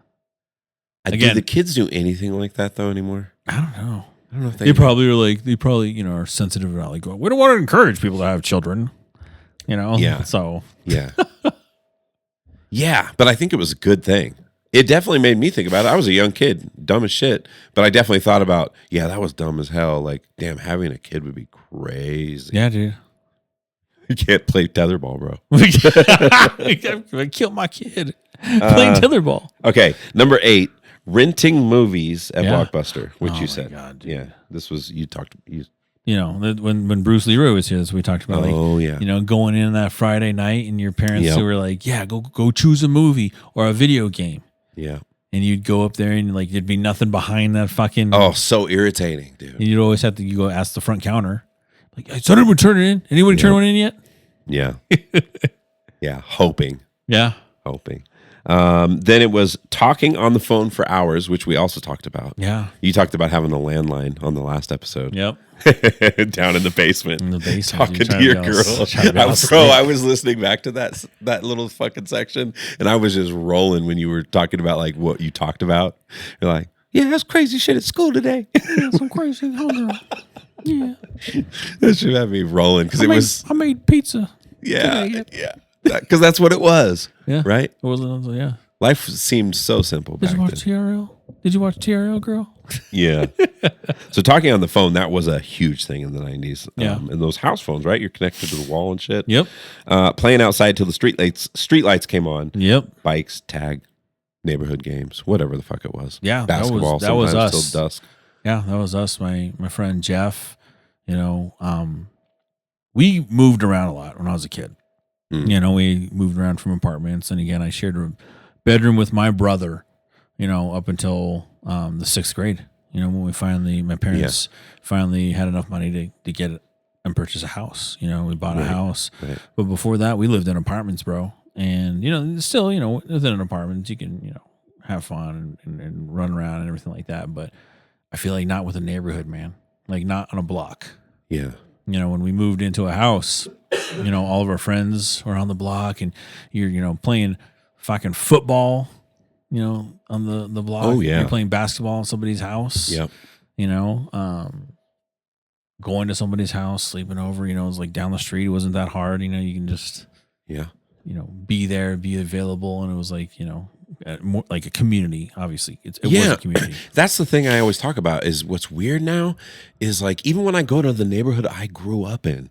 Do the kids do anything like that, though, anymore? I don't know. I don't know if They probably are sensitive about like, we don't want to encourage people to have children, Yeah. So yeah, yeah. But I think it was a good thing. It definitely made me think about it. I was a young kid, dumb as shit, but I definitely thought about, that was dumb as hell. Like, damn, having a kid would be crazy. Yeah, dude. You can't play tetherball, bro. I killed my kid playing tetherball. Okay, number 8. Renting movies at Blockbuster, which you said. God, dude. Yeah, this was when Bruce Leroy was here, we talked about going in that Friday night and your parents who were like, go choose a movie or a video game. Yeah. And you'd go up there and like there'd be nothing behind that fucking. Oh, so irritating, dude. And you'd always have to go ask the front counter, like, hey, someone would turn it in. Anybody turn one in yet? Yeah. Yeah, hoping. Yeah. Hoping. Then it was talking on the phone for hours, which we also talked about. Yeah. You talked about having a landline on the last episode. Yep. Down in the basement. Talking dude, to your girl. I was listening back to that little fucking section, and I was just rolling when you were talking about like what you talked about. You're like, yeah, that's crazy shit at school today. Yeah, some crazy hunger. Yeah. That should have me rolling because I made pizza. Yeah. Yeah. Because that's what it was. Yeah. Right? It was, yeah. Life seemed so simple back then. Did you watch TRL, girl? Yeah. So talking on the phone, that was a huge thing in the 90s. Yeah. And those house phones, right? You're connected to the wall and shit. Yep. Playing outside till the street lights came on. Yep. Bikes, tag, neighborhood games, whatever the fuck it was. Yeah. Basketball, that was us. Till dusk. Yeah, that was us. My friend Jeff, we moved around a lot when I was a kid. We moved around from apartments. And again, I shared a bedroom with my brother, up until the 6th grade. When my parents finally had enough money to get it and purchase a house. We bought a house. Right. But before that, we lived in apartments, bro. And, still, within an apartment, you can, have fun and run around and everything like that. But I feel like not with a neighborhood, man. Like not on a block. Yeah. When we moved into a house, all of our friends were on the block and you're, playing fucking football, on the block. Oh, yeah. You're playing basketball in somebody's house. Yep. Going to somebody's house, sleeping over, it was like down the street. It wasn't that hard. You can just, be there, be available. And it was like, more like a community, obviously. It was a community. That's the thing I always talk about is what's weird now is like, even when I go to the neighborhood I grew up in,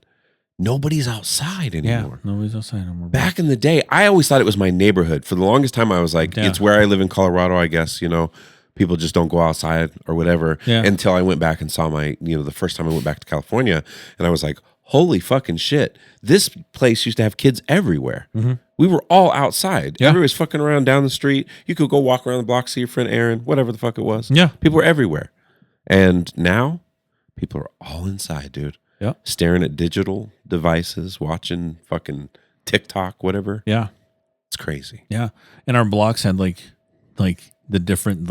nobody's outside anymore. Yeah, nobody's outside anymore. Back in the day, I always thought it was my neighborhood. For the longest time, I was like, it's where I live in Colorado, I guess, people just don't go outside or whatever. Yeah. Until I went back and saw the first time I went back to California, and I was like, holy fucking shit. This place used to have kids everywhere. Mm-hmm. We were all outside. Yeah. Everybody was fucking around down the street. You could go walk around the block, see your friend Aaron, whatever the fuck it was. Yeah. People were everywhere. And now, people are all inside, dude. Yeah. Staring at digital devices, watching fucking TikTok, whatever. Yeah. It's crazy. Yeah. And our blocks had like the different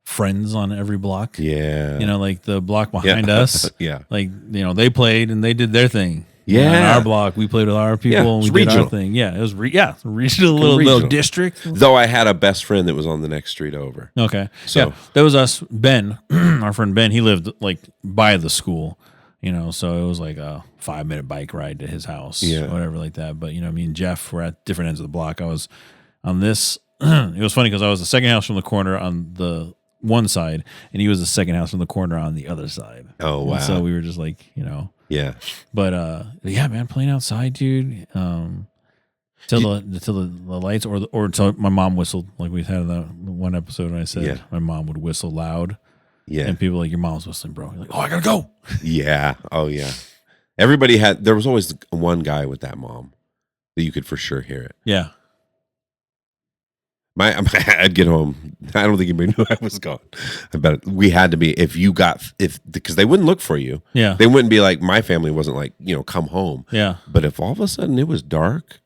friends on every block. Yeah. Like the block behind us. Yeah. They played and they did their thing. Yeah. On our block, we played with our people and we did our thing. Yeah. It was regional little district. Though I had a best friend that was on the next street over. Okay. So that was us. Ben, our friend Ben, he lived by the school. So it was like a 5-minute bike ride to his house, whatever like that. But, me and Jeff were at different ends of the block. I was on this. It was funny because I was the second house from the corner on the one side, and he was the second house from the corner on the other side. Oh, wow. And so we were just like, Yeah. But, yeah, man, playing outside, dude, till the lights or until my mom whistled, like we had in that one episode when I said my mom would whistle loud. Yeah. And people like, your mom's whistling, bro. You're like, oh, I gotta go. Yeah. Oh yeah. There was always one guy with that mom that you could for sure hear it. Yeah. I'd get home. I don't think anybody knew I was gone. But we had to be, because they wouldn't look for you. Yeah. They wouldn't be like, my family wasn't like, come home. Yeah. But if all of a sudden it was dark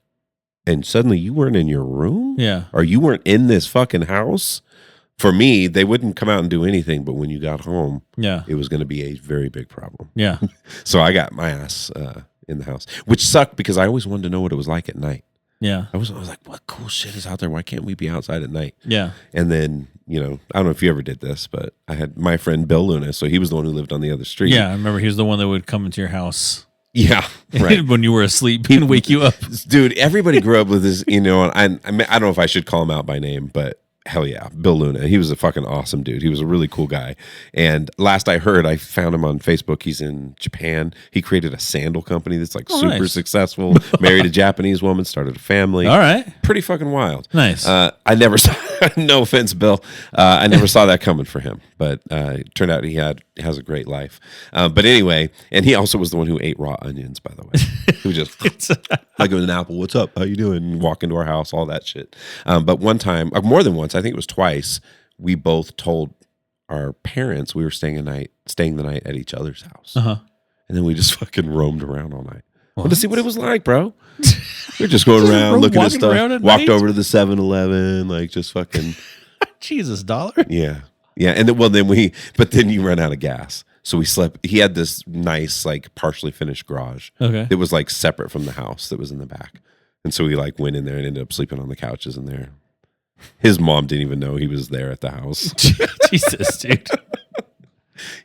and suddenly you weren't in your room, Yeah. or you weren't in this fucking house, for me, they wouldn't come out and do anything. But when you got home, Yeah. it was going to be a very big problem. Yeah. So I got my ass in the house, which sucked because I always wanted to know what it was like at night. Yeah. I was like, what cool shit is out there? Why can't we be outside at night? Yeah. And then, I don't know if you ever did this, but I had my friend Bill Luna. So he was the one who lived on the other street. Yeah. I remember he was the one that would come into your house. Yeah. Right. when you were asleep and wake you up. Dude, everybody grew up with this, and I don't know if I should call him out by name, but hell yeah, Bill Luna. He was a fucking awesome dude. He was a really cool guy. And last I heard, I found him on Facebook. He's in Japan. He created a sandal company that's like super nice. Successful. Married a Japanese woman, started a family. All right. Pretty fucking wild. Nice. I never saw, no offense, Bill. I never saw that coming for him, but it turned out he has a great life. But anyway, and he also was the one who ate raw onions, by the way. He was just like an apple. What's up? How you doing? And walk into our house, all that shit. But one time, more than once, I think it was twice, we both told our parents we were staying the night at each other's house. Uh-huh. And then we just fucking roamed around all night. Well, to see what it was like, bro. We were just going around looking at stuff. Walked over to the 7-Eleven, like just fucking. Jesus, dollar. Yeah, yeah, and then you run out of gas, so we slept. He had this nice, like partially finished garage. Okay. It was like separate from the house that was in the back, and so we like went in there and ended up sleeping on the couches in there. His mom didn't even know he was there at the house. Jesus, dude.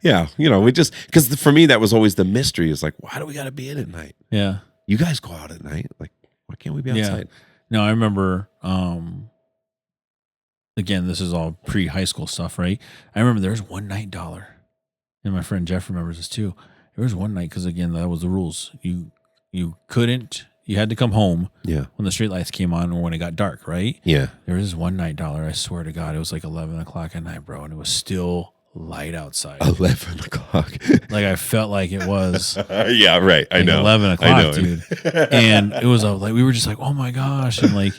Yeah, we just, because for me that was always the mystery. Is like, why do we got to be in at night? Yeah. You guys go out at night. Like, why can't we be outside? No, I remember. Again, this is all pre-high school stuff, right? I remember there was one night dollar, and my friend Jeff remembers this too. There was one night because again that was the rules. You couldn't. You had to come home. Yeah. When the street lights came on or when it got dark, right? Yeah. There was this one night dollar. I swear to God, it was like 11 o'clock at night, bro, and it was still light outside. 11 o'clock. Like I felt like it was. Yeah, right. I like know. 11 o'clock, I know. dude. And it was like we were just like, oh my gosh, and like,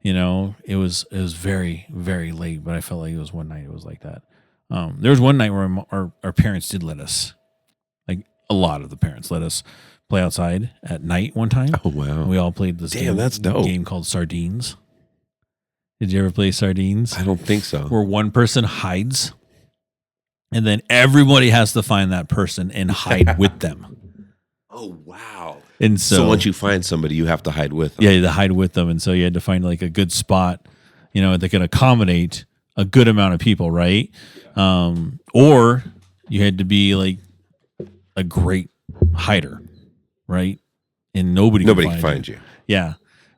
it was very, very late. But I felt like it was one night. It was like that. There was one night where our parents did let us, like a lot of the parents let us play outside at night one time. Oh wow. And we all played this that's dope. game called Sardines. Did you ever play Sardines? I don't think so. Where one person hides and then everybody has to find that person and hide with them. Oh wow. And So once you find somebody, you have to hide with them. Yeah, you had to hide with them. And so you had to find like a good spot, that could accommodate a good amount of people, right? Or you had to be like a great hider, right? And nobody could find you. Yeah.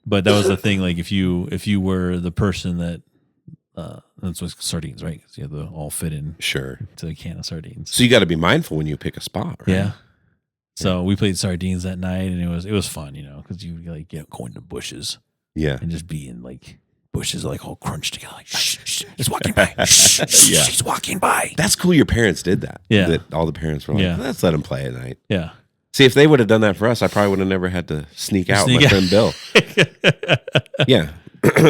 But that was the thing. Like if you were the person that, that's what's sardines, right? Because you have to all fit in Sure. to a can of sardines. So you got to be mindful when you pick a spot, right? Yeah. So we played sardines that night, and it was fun, because you like go into bushes, Yeah. and just be in like bushes like all crunched together, like shh, he's walking by, shh, Yeah. he's walking by. That's cool. Your parents did that. Yeah. That all the parents were like, Yeah. let's let them play at night. Yeah. See, if they would have done that for us, I probably would have never had to sneak out Sneak my out. friend Bill. Yeah.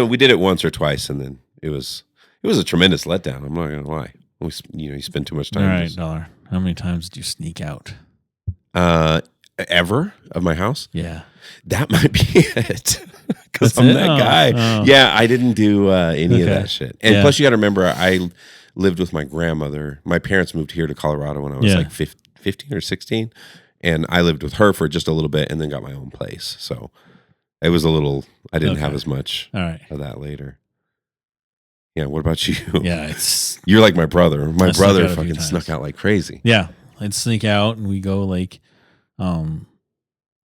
We did it once or twice, and then it was a tremendous letdown. I'm not going to lie. You spend too much time. All right, Dollar. How many times did you sneak out? Ever of my house? Yeah. That might be it. Because That's I'm it? that Oh, guy. oh. Yeah, I didn't do any of Okay. that shit. And Yeah. plus, you got to remember, I lived with my grandmother. My parents moved here to Colorado when I was Yeah. like 15 or 16. And I lived with her for just a little bit and then got my own place. So it was I didn't have Okay. as much All right. of that later. Yeah, what about you? Yeah, it's You're like my brother. My I snuck brother out a few fucking times. snuck out like crazy. yeah. I'd sneak out, and we go like,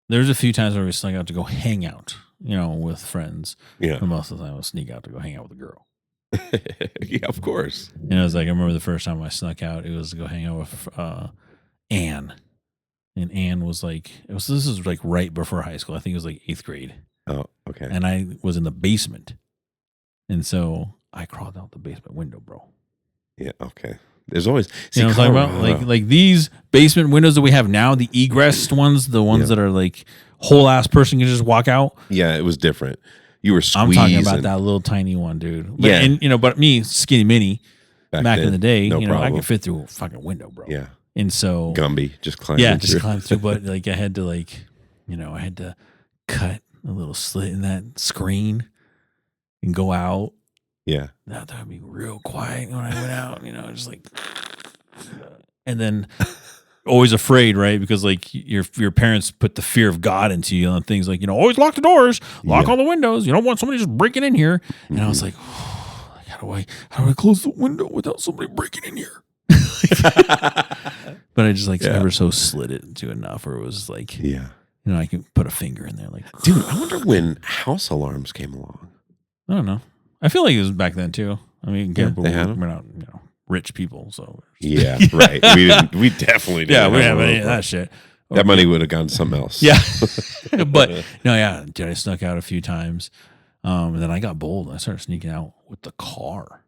there's a few times where we snuck out to go hang out, with friends. Yeah. And most of the time, we'll sneak out to go hang out with a girl. Yeah, of course. And I was like, I remember the first time I snuck out, it was to go hang out with Anne. And Anne was like, this is like right before high school. I think it was like 8th grade. Oh, okay. And I was in the basement. And so I crawled out the basement window, bro. Yeah, okay. There's always you know what I'm talking about? Like these basement windows that we have now, the egress ones, the ones that are like whole ass person can just walk out. Yeah, it was different. You were I'm squeezing. talking about that little tiny one, dude. But, and but me, skinny mini, back in the day, I could fit through a fucking window, bro. Yeah. And so Gumby, just climb. Just climb through. But like I had to I had to cut a little slit in that screen and go out. Yeah. That would be real quiet when I went out, just like, and then always afraid, right? Because like your parents put the fear of God into you on things like, always lock the doors, lock all the windows. You don't want somebody just breaking in here. And I was like, how do I close the window without somebody breaking in here? But I just ever so slid it into enough where it was like, I can put a finger in there. Like, dude, I wonder when house alarms came along. I don't know. I feel like it was back then too. I mean, they had them. We're not, rich people, so yeah, right. We definitely didn't. Yeah, we didn't have any of that shit. That money would have gone to something else. Yeah, but no, dude, I snuck out a few times, and then I got bold. I started sneaking out with the car.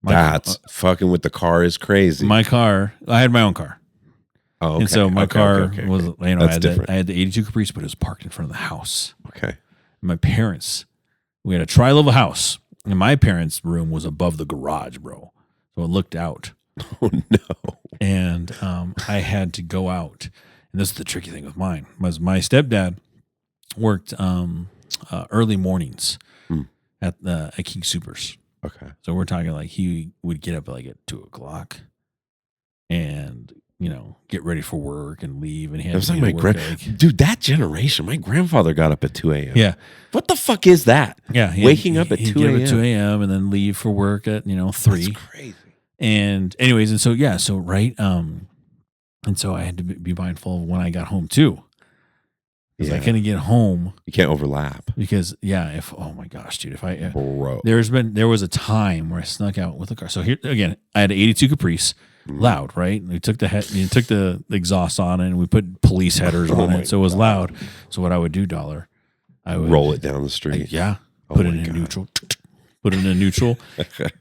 Fucking with the car is crazy. My car, I had my own car. Oh, okay. And so my car was, I had the 82 Caprice, but it was parked in front of the house. Okay. My parents, we had a tri-level house, and my parents' room was above the garage, bro. So it looked out. Oh no! And I had to go out, and this is the tricky thing with mine. Was my stepdad worked early mornings at King Soopers. Okay. So we're talking like he would get up at 2:00 and get ready for work and leave, and he had it was like my dude. That generation, my grandfather got up at 2 a.m. Yeah. What the fuck is that? Yeah. Waking up at 2 a.m. At 2 a.m. and then leave for work at 3. That's crazy. And anyways, and so right, and so I had to be mindful of when I got home too, because I couldn't get home. You can't overlap Because oh my gosh, dude, if I bro, there was a time where I snuck out with a car. So here again, I had an 82 Caprice, loud, right? We took the exhaust on it, and we put police headers on it, so it was loud. So what I would do, I would roll it down the street. Put it in neutral. Put it in neutral,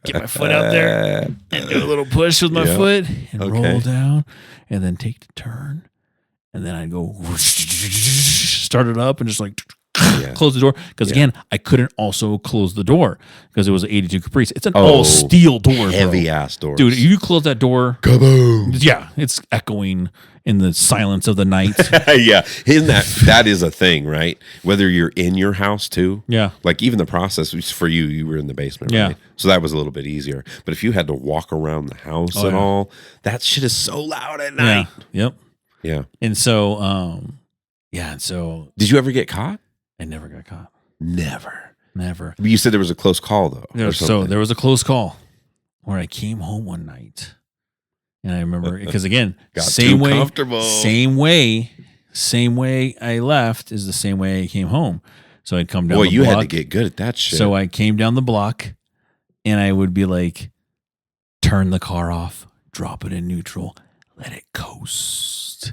get my foot out there, and do a little push with my foot, and roll down, and then take the turn, and then I'd go start it up and just close the door. Because again, I couldn't also close the door because it was an 82 Caprice. It's an all steel door, heavy ass door, dude. If you close that door, kaboom! Yeah, it's echoing in the silence of the night. Yeah, isn't that is a thing, right? Whether you're in your house too, like even the process was for you were in the basement, right? So that was a little bit easier. But if you had to walk around the house at all, that shit is so loud at night. Yeah. And so, and so, did you ever get caught? I never got caught. Never. But you said there was a close call though. There was a close call where I came home one night. And I remember because again, same way I left is the same way I came home. So I'd come down. Boy, the you block. had to get good at that shit. So I came down the block, and I would be like, turn the car off, drop it in neutral, let it coast,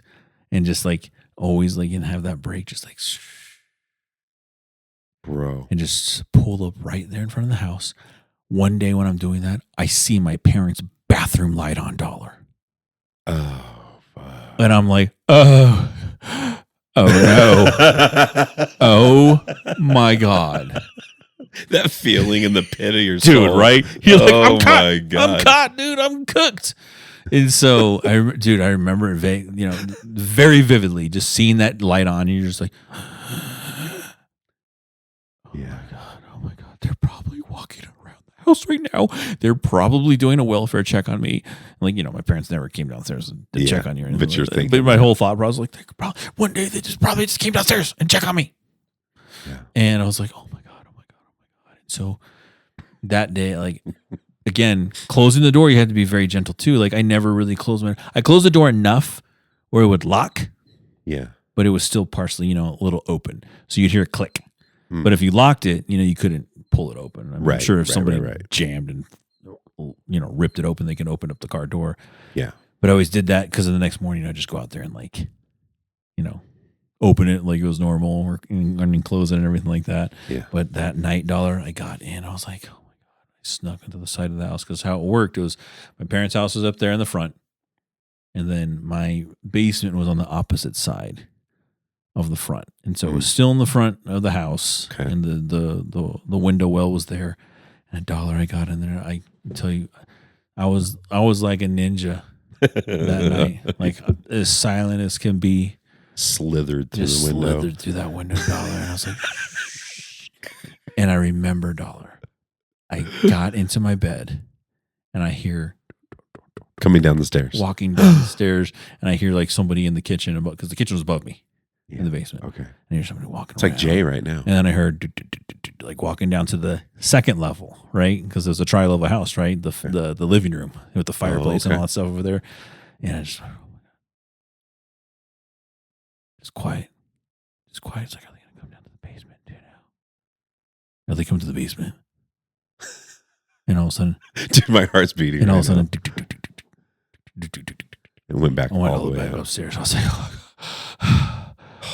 and just always and have that brake just bro, and just pull up right there in front of the house. One day when I'm doing that, I see my parents' bathroom light on $. Oh, fuck. And I'm like, oh no. Oh my God. That feeling in the pit of your dude, soul. Right? You're I'm caught. My God. I'm caught, dude. I'm cooked. And so, I remember it very vividly, just seeing that light on, and you're just like, oh my God, they're probably walking around the house right now. They're probably doing a welfare check on me. My parents never came downstairs to check on you. But you're thinking, but my whole thought process was one day they probably just came downstairs and check on me. Yeah. And I was like, oh my God. And so that day, again, closing the door, you had to be very gentle too. I never really closed I closed the door enough where it would lock. Yeah. But it was still partially, a little open. So you'd hear a click. But if you locked it, you couldn't pull it open. I'm sure if somebody jammed and, ripped it open, they can open up the car door. Yeah. But I always did that because the next morning I'd just go out there and open it like it was normal and close it and everything like that. Yeah. But that night, $, I got in. I was like, oh my God. I snuck into the side of the house because how it worked was my parents' house was up there in the front, and then my basement was on the opposite side of the front, and so it was still in the front of the house, and the window well was there, and $1 I got in there. I tell you, I was like a ninja that night, like as silent as can be. Slithered through Just the window. Slithered through that window, $1, and I was like, and I remember $1. I got into my bed, and I hear coming down the stairs, walking down the stairs, and I hear like somebody in the kitchen because the kitchen was above me in the basement. Okay, and I hear somebody walking. It's like Jay right now. And then I heard like walking down to the second level, right? Because there's a tri-level house, right? The living room with the fireplace and all that stuff over there. And I just, it's quiet. It's quiet. It's like, are they going to come down to the basement too now? Are they come to the basement? And all of a sudden, dude, my heart's beating. And all of a sudden, it went back all the way back upstairs. I was like,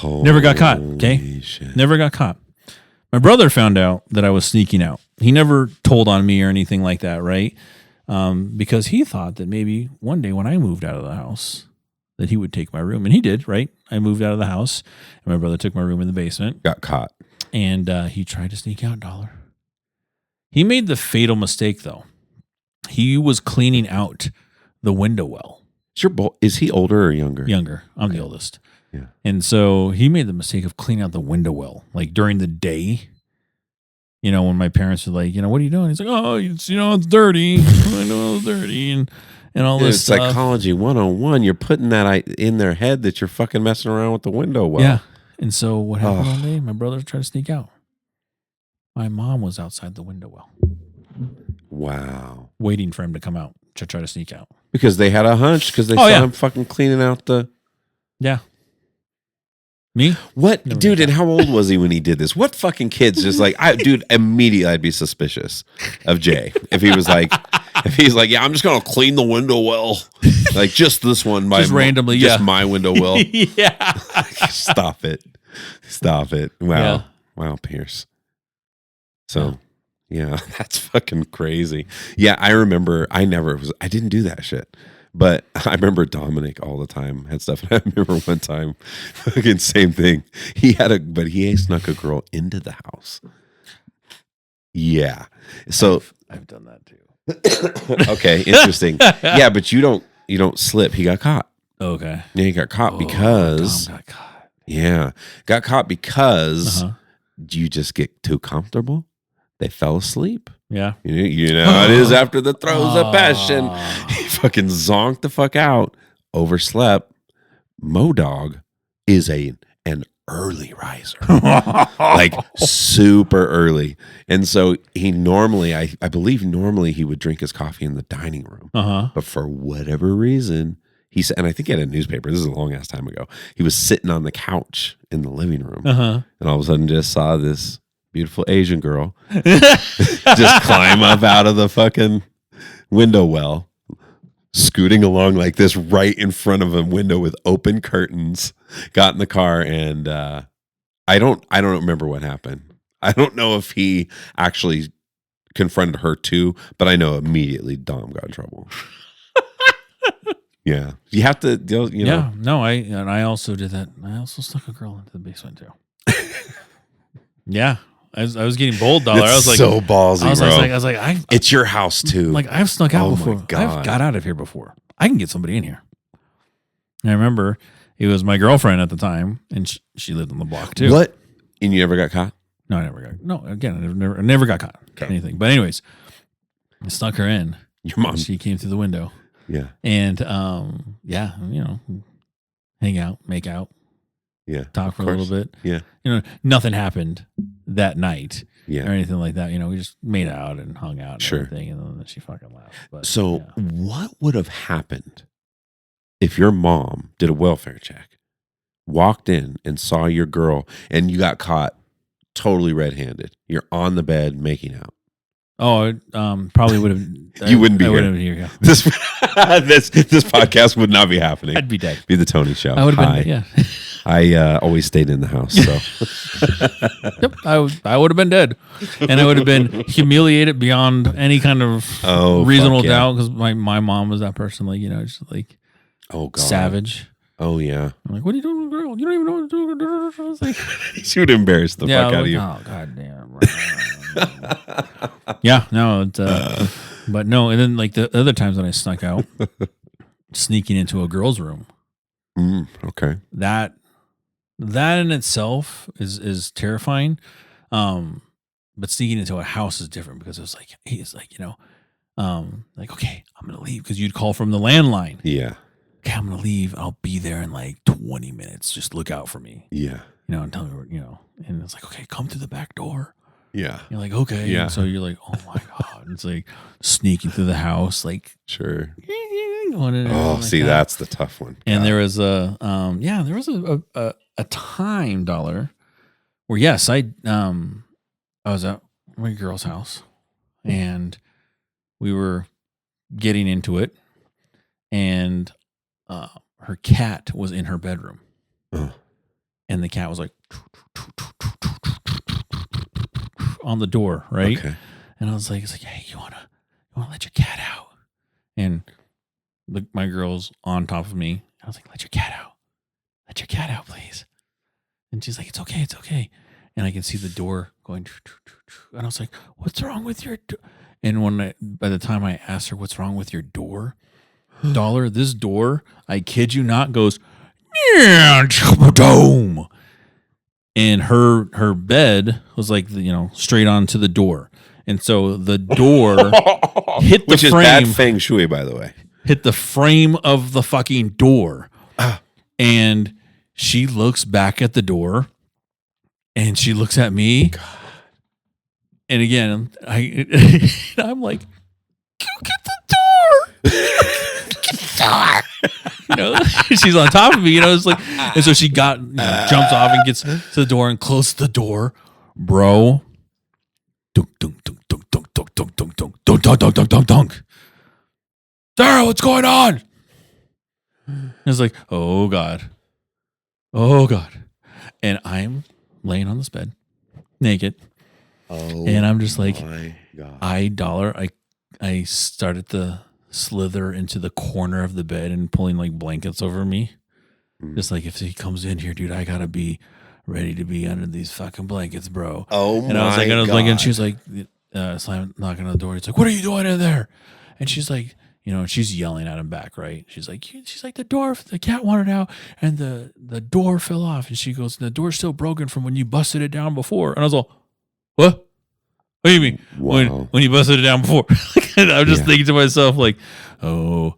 never got caught. Okay, shit. Never got caught. My brother found out that I was sneaking out. He never told on me or anything like that, right? Because he thought that maybe one day when I moved out of the house, that he would take my room, and he did. Right? I moved out of the house, and my brother took my room in the basement. Got caught, and he tried to sneak out $1. He made the fatal mistake, though. He was cleaning out the window well. Is he older or younger? Younger. I'm the oldest. Yeah. And so he made the mistake of cleaning out the window well, like during the day. You know, when my parents were like, what are you doing? He's like, oh, it's dirty. I know it's dirty and all this it's stuff. Psychology 101. You're putting that in their head that you're fucking messing around with the window well. Yeah. And so what happened one day? My brother tried to sneak out. My mom was outside the window well. Wow. Waiting for him to come out to try to sneak out. Because they had a hunch because they saw him fucking cleaning out the... Yeah. Me? What? Dude, and how old was he when he did this? What fucking kids just like... dude, immediately I'd be suspicious of Jay. If he's like, yeah, I'm just going to clean the window well. Like just this one. Just randomly, just my window well. Yeah. Stop it. Wow. Yeah. Wow, Pierce. So, yeah, that's fucking crazy. Yeah, I remember I didn't do that shit. But I remember Dominic all the time had stuff. And I remember one time, fucking same thing. He snuck a girl into the house. Yeah. So I've done that too. Okay, interesting. Yeah, but you don't slip. He got caught. Okay. Yeah, he got caught because Dom got caught. Yeah. Got caught because you just get too comfortable. They fell asleep. Yeah. You know how it is after the throes of passion. He fucking zonked the fuck out. Overslept. Modog is an early riser. Like super early. And so he normally, I believe normally he would drink his coffee in the dining room. But for whatever reason, he said, and I think he had a newspaper. This is a long ass time ago. He was sitting on the couch in the living room. And all of a sudden just saw this beautiful Asian girl just climb up out of the fucking window well, scooting along like this right in front of a window with open curtains, got in the car, and I don't remember what happened. I don't know if he actually confronted her too, but I know immediately Dom got in trouble. Yeah. You have to, you know. Yeah. No, I also did that. I also stuck a girl into the basement too. Yeah. I was getting bold, $1. I was like, so ballsy, I was like, it's your house too. Like I've snuck out before. My God. I've got out of here before. I can get somebody in here. And I remember it was my girlfriend at the time, and she lived on the block too. What? And you never got caught? No, I never got. No, again, I never got caught. Anything. But anyways, I snuck her in. Your mom. She came through the window. Yeah. And yeah, hang out, make out. Yeah. Talk for a little bit. Yeah. Nothing happened that night. Yeah. Or anything like that. We just made out and hung out and Sure. everything, and then she fucking left. But, so what would have happened if your mom did a welfare check, walked in and saw your girl, and you got caught totally red-handed? You're on the bed making out. Oh, probably would have. You wouldn't be here. Wouldn't be here. This podcast would not be happening. I'd be dead. Be the Tony Show. I would have been. Yeah. I always stayed in the house. So Yep, I would have been dead, and I would have been humiliated beyond any kind of reasonable doubt because my mom was that person, like just like savage. Oh yeah. I'm like, what are you doing, girl? You don't even know what to do. I was like, she would embarrass the fuck out of you. Oh god damn. Yeah, no, but no, and then like the other times when I snuck out, sneaking into a girl's room. Okay. That in itself is terrifying. But sneaking into a house is different because it was like he's like, like, okay, I'm gonna leave because you'd call from the landline. Yeah. Okay, I'm gonna leave. I'll be there in like 20 minutes. Just look out for me. Yeah. And tell me where, and it's like, okay, come to the back door. Yeah. You're like, okay. Yeah. And so you're like, oh my God. It's like sneaking through the house, like sure. See, that's the tough one. And there was a time, Dollar, where yes, I was at my girl's house and we were getting into it, and her cat was in her bedroom, and the cat was like on the door, right? Okay. And I was like, it's like, hey, you wanna let your cat out? And my girl's on top of me. I was like, let your cat out. Let your cat out, please. And she's like, it's okay, it's okay. And I can see the door going, and I was like, what's wrong with your door? And by the time I asked her, what's wrong with your door? Dollar, this door, I kid you not, goes, dome. And her bed was like, straight onto the door. And so the door hit the frame. Which is bad feng shui, by the way. Hit the frame of the fucking door. And she looks back at the door and she looks at me. God. And again, I'm like, go get the door. Get the door. She's on top of me, it's like, and so she jumps off and gets to the door and closes the door, bro. Dunk, dunk, dunk, dunk, dunk, dunk, dunk, dunk, dunk, dunk, dunk, dunk, dunk, dunk, dunk. Sarah, what's going on? It's like, oh God. And I'm laying on this bed, naked. Oh, and I'm just like, my God. I started to slither into the corner of the bed and pulling like blankets over me. Just like, if he comes in here, dude, I gotta be ready to be under these fucking blankets, bro. Oh, and I was like, and she's like, knocking on the door. He's like, what are you doing in there? And she's like, she's yelling at him back, right? She's like, the cat wanted out and the door fell off. And she goes, the door's still broken from when you busted it down before. And I was like, what? What do you mean? Wow. When you busted it down before? I'm just thinking to myself, like, oh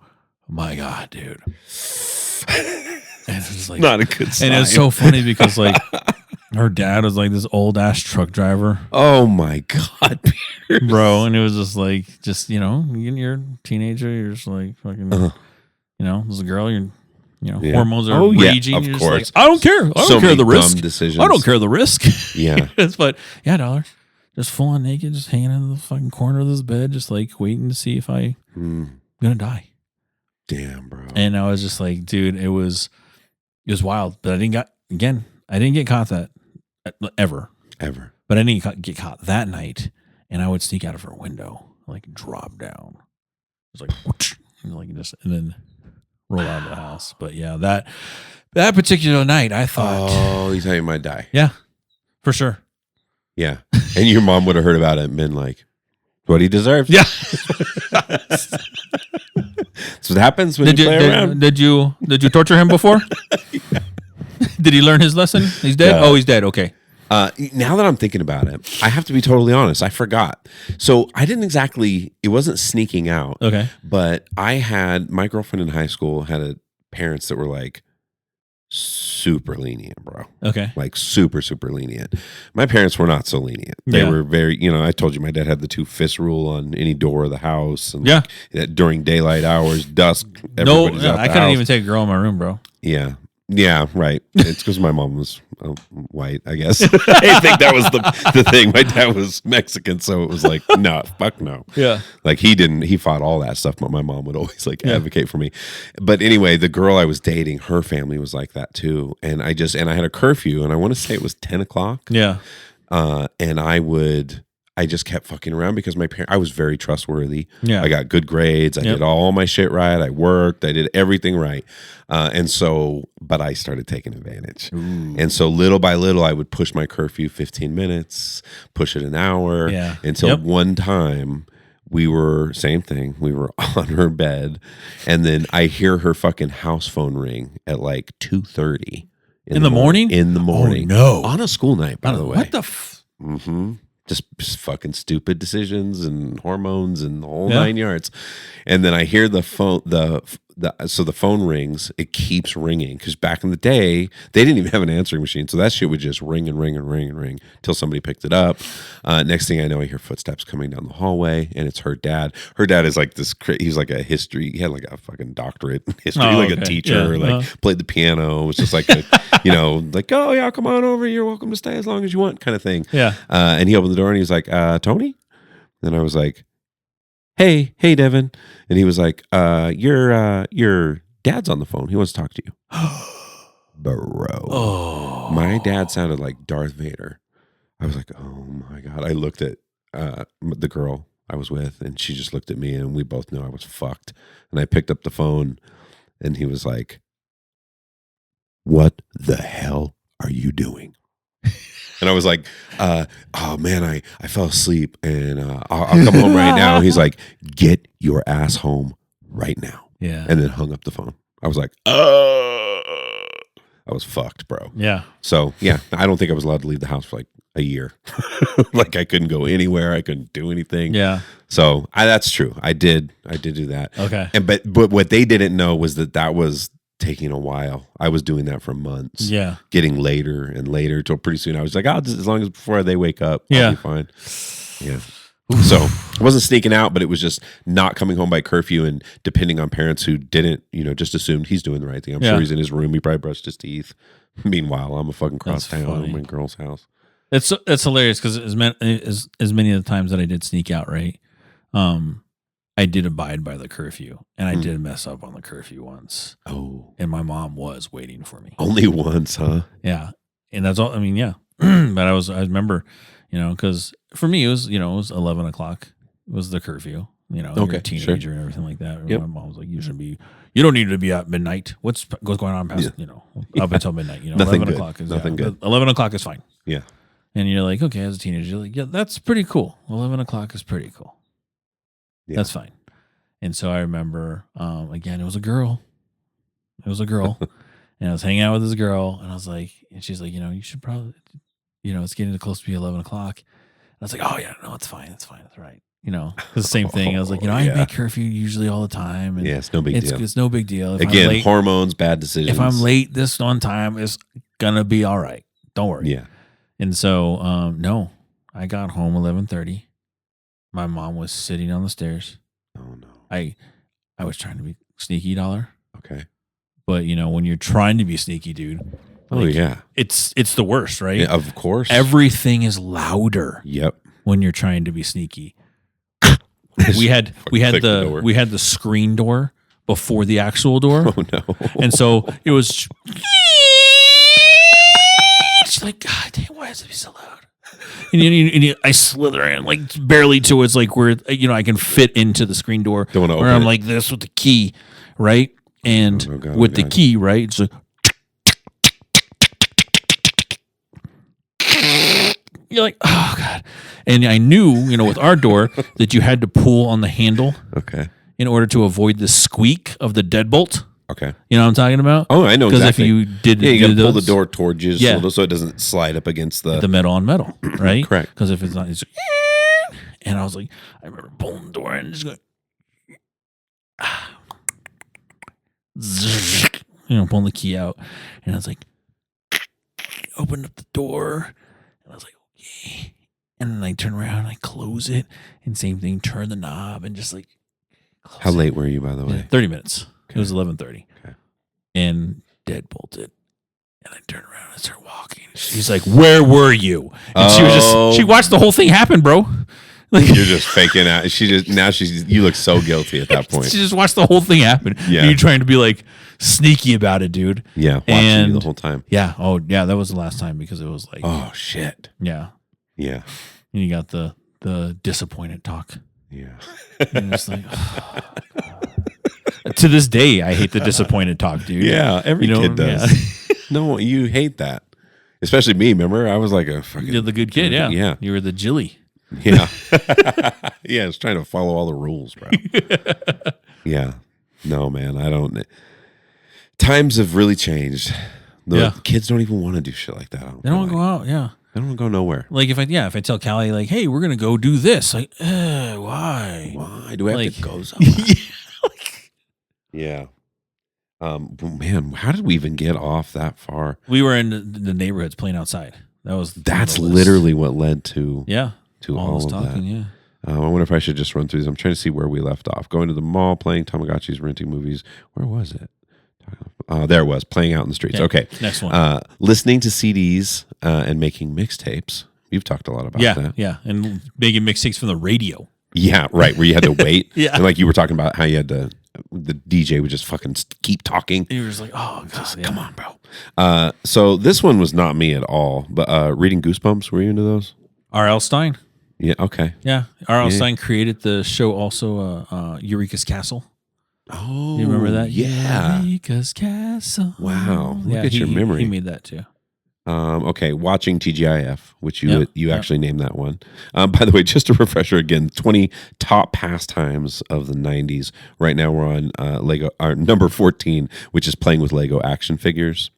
my God, dude. And it's like, not a good sign. And it's so funny because like her dad was like this old ass truck driver. Oh my God, bro. And it was just like, you're a teenager, you're just like fucking, there's a girl, hormones are raging. Of course. Like, I don't care. I don't care the risk. Decisions. I don't care the risk. Yeah. But yeah, Dollar. Just full on naked, just hanging in the fucking corner of this bed, just like waiting to see if I'm gonna die. Damn, bro. And I was just like, dude, it was wild. But I didn't get caught that ever. But I didn't get caught that night. And I would sneak out of her window, like drop down. It was like, whoosh, and then roll out of the house. But yeah, that particular night, I thought, oh, you thought you might die. Yeah, for sure. Yeah. And your mom would have heard about it and been like, what he deserves. Yeah. That's what happens when you play around. Did you torture him before? Yeah. Did he learn his lesson? He's dead? Oh, he's dead. Okay. Now that I'm thinking about it, I have to be totally honest. I forgot. So I didn't it wasn't sneaking out. Okay. But my girlfriend in high school had parents that were like, super lenient, bro. Okay. Like super, super lenient. My parents were not so lenient. They were very, I told you my dad had the 2 fist rule on any door of the house. And during daylight hours, dusk, everybody's out I couldn't even take a girl in my room, bro. Yeah. Yeah, right. It's because my mom was white, I guess. I think that was the thing. My dad was Mexican, so it was like, no, fuck no. Yeah. Like he fought all that stuff, but my mom would always like advocate for me. But anyway, the girl I was dating, her family was like that too. And I had a curfew, and I want to say it was 10 o'clock. Yeah. And I just kept fucking around because I was very trustworthy. Yeah. I got good grades. I did all my shit right. I worked. I did everything right. But I started taking advantage. Ooh. And so little by little, I would push my curfew 15 minutes, push it an hour. Yeah. Until one time same thing. We were on her bed, and then I hear her fucking house phone ring at like 2:30 in the morning. In the morning. Oh, no. On a school night, by the way. What the mm-hmm. Just fucking stupid decisions and hormones and the whole 9 yards. And then I hear the phone, so the phone rings. It keeps ringing because back in the day, they didn't even have an answering machine. So that shit would just ring and ring and ring and ring until somebody picked it up. Next thing I know, I hear footsteps coming down the hallway, and it's her dad. Her dad is like this, he's like he had like a fucking doctorate in history, a teacher, played the piano. It was just like, like, oh yeah, come on over. You're welcome to stay as long as you want kind of thing. Yeah. And he opened the door and he was like, Tony? And I was like, hey, Devin. And he was like, your dad's on the phone. He wants to talk to you. Bro. Oh. My dad sounded like Darth Vader. I was like, oh my God. I looked at the girl I was with, and she just looked at me, and we both knew I was fucked. And I picked up the phone, and he was like, what the hell are you doing? And I was like, oh man, I fell asleep, and I'll come home right now. He's like, get your ass home right now. Yeah. And then hung up the phone. I was like, I was fucked, bro. Yeah. So yeah, I don't think I was allowed to leave the house for like a year. Like I couldn't go anywhere. I couldn't do anything. Yeah. So that's true. I did do that. Okay. And but what they didn't know was that was taking a while. I was doing that for months. Yeah. Getting later and later till pretty soon I was like, as long as before they wake up, I'll be fine. Yeah. So I wasn't sneaking out, but it was just not coming home by curfew, and depending on parents who didn't, just assumed he's doing the right thing. I'm sure he's in his room. He probably brushed his teeth. Meanwhile, I'm a fucking cross town. I'm in a girl's house. It's hilarious because as many of the times that I did sneak out, right? I did abide by the curfew, and I did mess up on the curfew once. Oh. And my mom was waiting for me. Only once, huh? Yeah. And that's all. I mean, yeah. But I remember, because for me, it was 11 o'clock. It was the curfew, you're a teenager and everything like that. Yep. My mom was like, you don't need to be at midnight. What's going on past, up until midnight, 11 o'clock is nothing good. 11 o'clock is fine. Yeah. And you're like, okay, as a teenager, you're like, yeah, that's pretty cool. 11 o'clock is pretty cool. Yeah. That's fine. And so I remember, again, it was a girl. And I was hanging out with this girl, and I was like, and she's like, you should probably, it's getting close to be 11 o'clock. And I was like, oh yeah, no, it's fine. It's all right. The same thing. I was like, I make curfew usually all the time. And it's no big deal. It's no big deal. Again, hormones, bad decisions. If I'm late this one time, it's going to be all right. Don't worry. Yeah. And so, no, I got home 11:30. My mom was sitting on the stairs. Oh no. I was trying to be sneaky dollar. Okay. But when you're trying to be sneaky, dude. Oh yeah. It's the worst, right? Yeah, of course. Everything is louder. Yep. When you're trying to be sneaky. we had the screen door before the actual door. Oh no. And so it was she's like, God damn, why is it so loud? And I slither in like barely towards like where I can fit into the screen door. Don't want to open where I'm it. like this with the key, right? And the key, right? It's like you're like, oh God. And I knew, with our door that you had to pull on the handle. Okay. In order to avoid the squeak of the deadbolt. Okay. You know what I'm talking about? Oh, I know exactly. Because if you didn't you got to pull the door towards you so it doesn't slide up against the metal on metal, right? Correct. Because if it's not, it's and I was like, I remember pulling the door and just going, pulling the key out, and I was like, opened up the door, and I was like, okay, and then I turn around and I close it, and same thing, turn the knob and just like. How late were you, by the way? 30 minutes. Okay. It was 11:30. Okay. And dead bolted. And I turned around and started walking. She's like, "Where were you?" And she watched the whole thing happen, bro. Like, you're just faking out. You look so guilty at that point. She just watched the whole thing happen. Yeah. And you're trying to be like sneaky about it, dude. Yeah, watching you the whole time. Yeah. Oh, yeah. That was the last time because it was like, oh shit. Yeah. Yeah. And you got the disappointed talk. Yeah. And it's like, oh, to this day, I hate the disappointed talk, dude. Yeah, every kid does. Yeah. No, you hate that. Especially me, remember? I was like a fucking... You're the good kid, yeah. Yeah. You were the Jilly. Yeah. Yeah, I was trying to follow all the rules, bro. Yeah. No, man, I don't... Times have really changed. The kids don't even want to do shit like that. They don't want to go out, yeah. They don't want to go nowhere. Like if I tell Callie, like, hey, we're going to go do this. Like, why? Why do I have to go somewhere? Man, how did we even get off that far? We were in the neighborhoods playing outside. That's literally what led to all of talking, that. Yeah. I wonder if I should just run through these. I'm trying to see where we left off. Going to the mall, playing Tamagotchis, renting movies. Where was it? There it was. Playing out in the streets. Okay. Next one. Listening to CDs and making mixtapes. You've talked a lot about that. Yeah. And making mixtapes from the radio. Yeah, right. Where you had to wait. Yeah. And like you were talking about how you had to, the DJ would just fucking keep talking. And you were just like, oh, God, come on, bro. So this one was not me at all, but reading Goosebumps, were you into those? R.L. Stein. Yeah, okay. Yeah. R.L. Stein created the show also, Eureka's Castle. Oh, you remember that? Yeah. Eureka's Castle. Wow. Look at your memory. He made that too. Okay, watching TGIF, which you actually named that one. By the way, just a refresher again, 20 top pastimes of the 90s. Right now we're on Lego, number 14, which is playing with Lego action figures.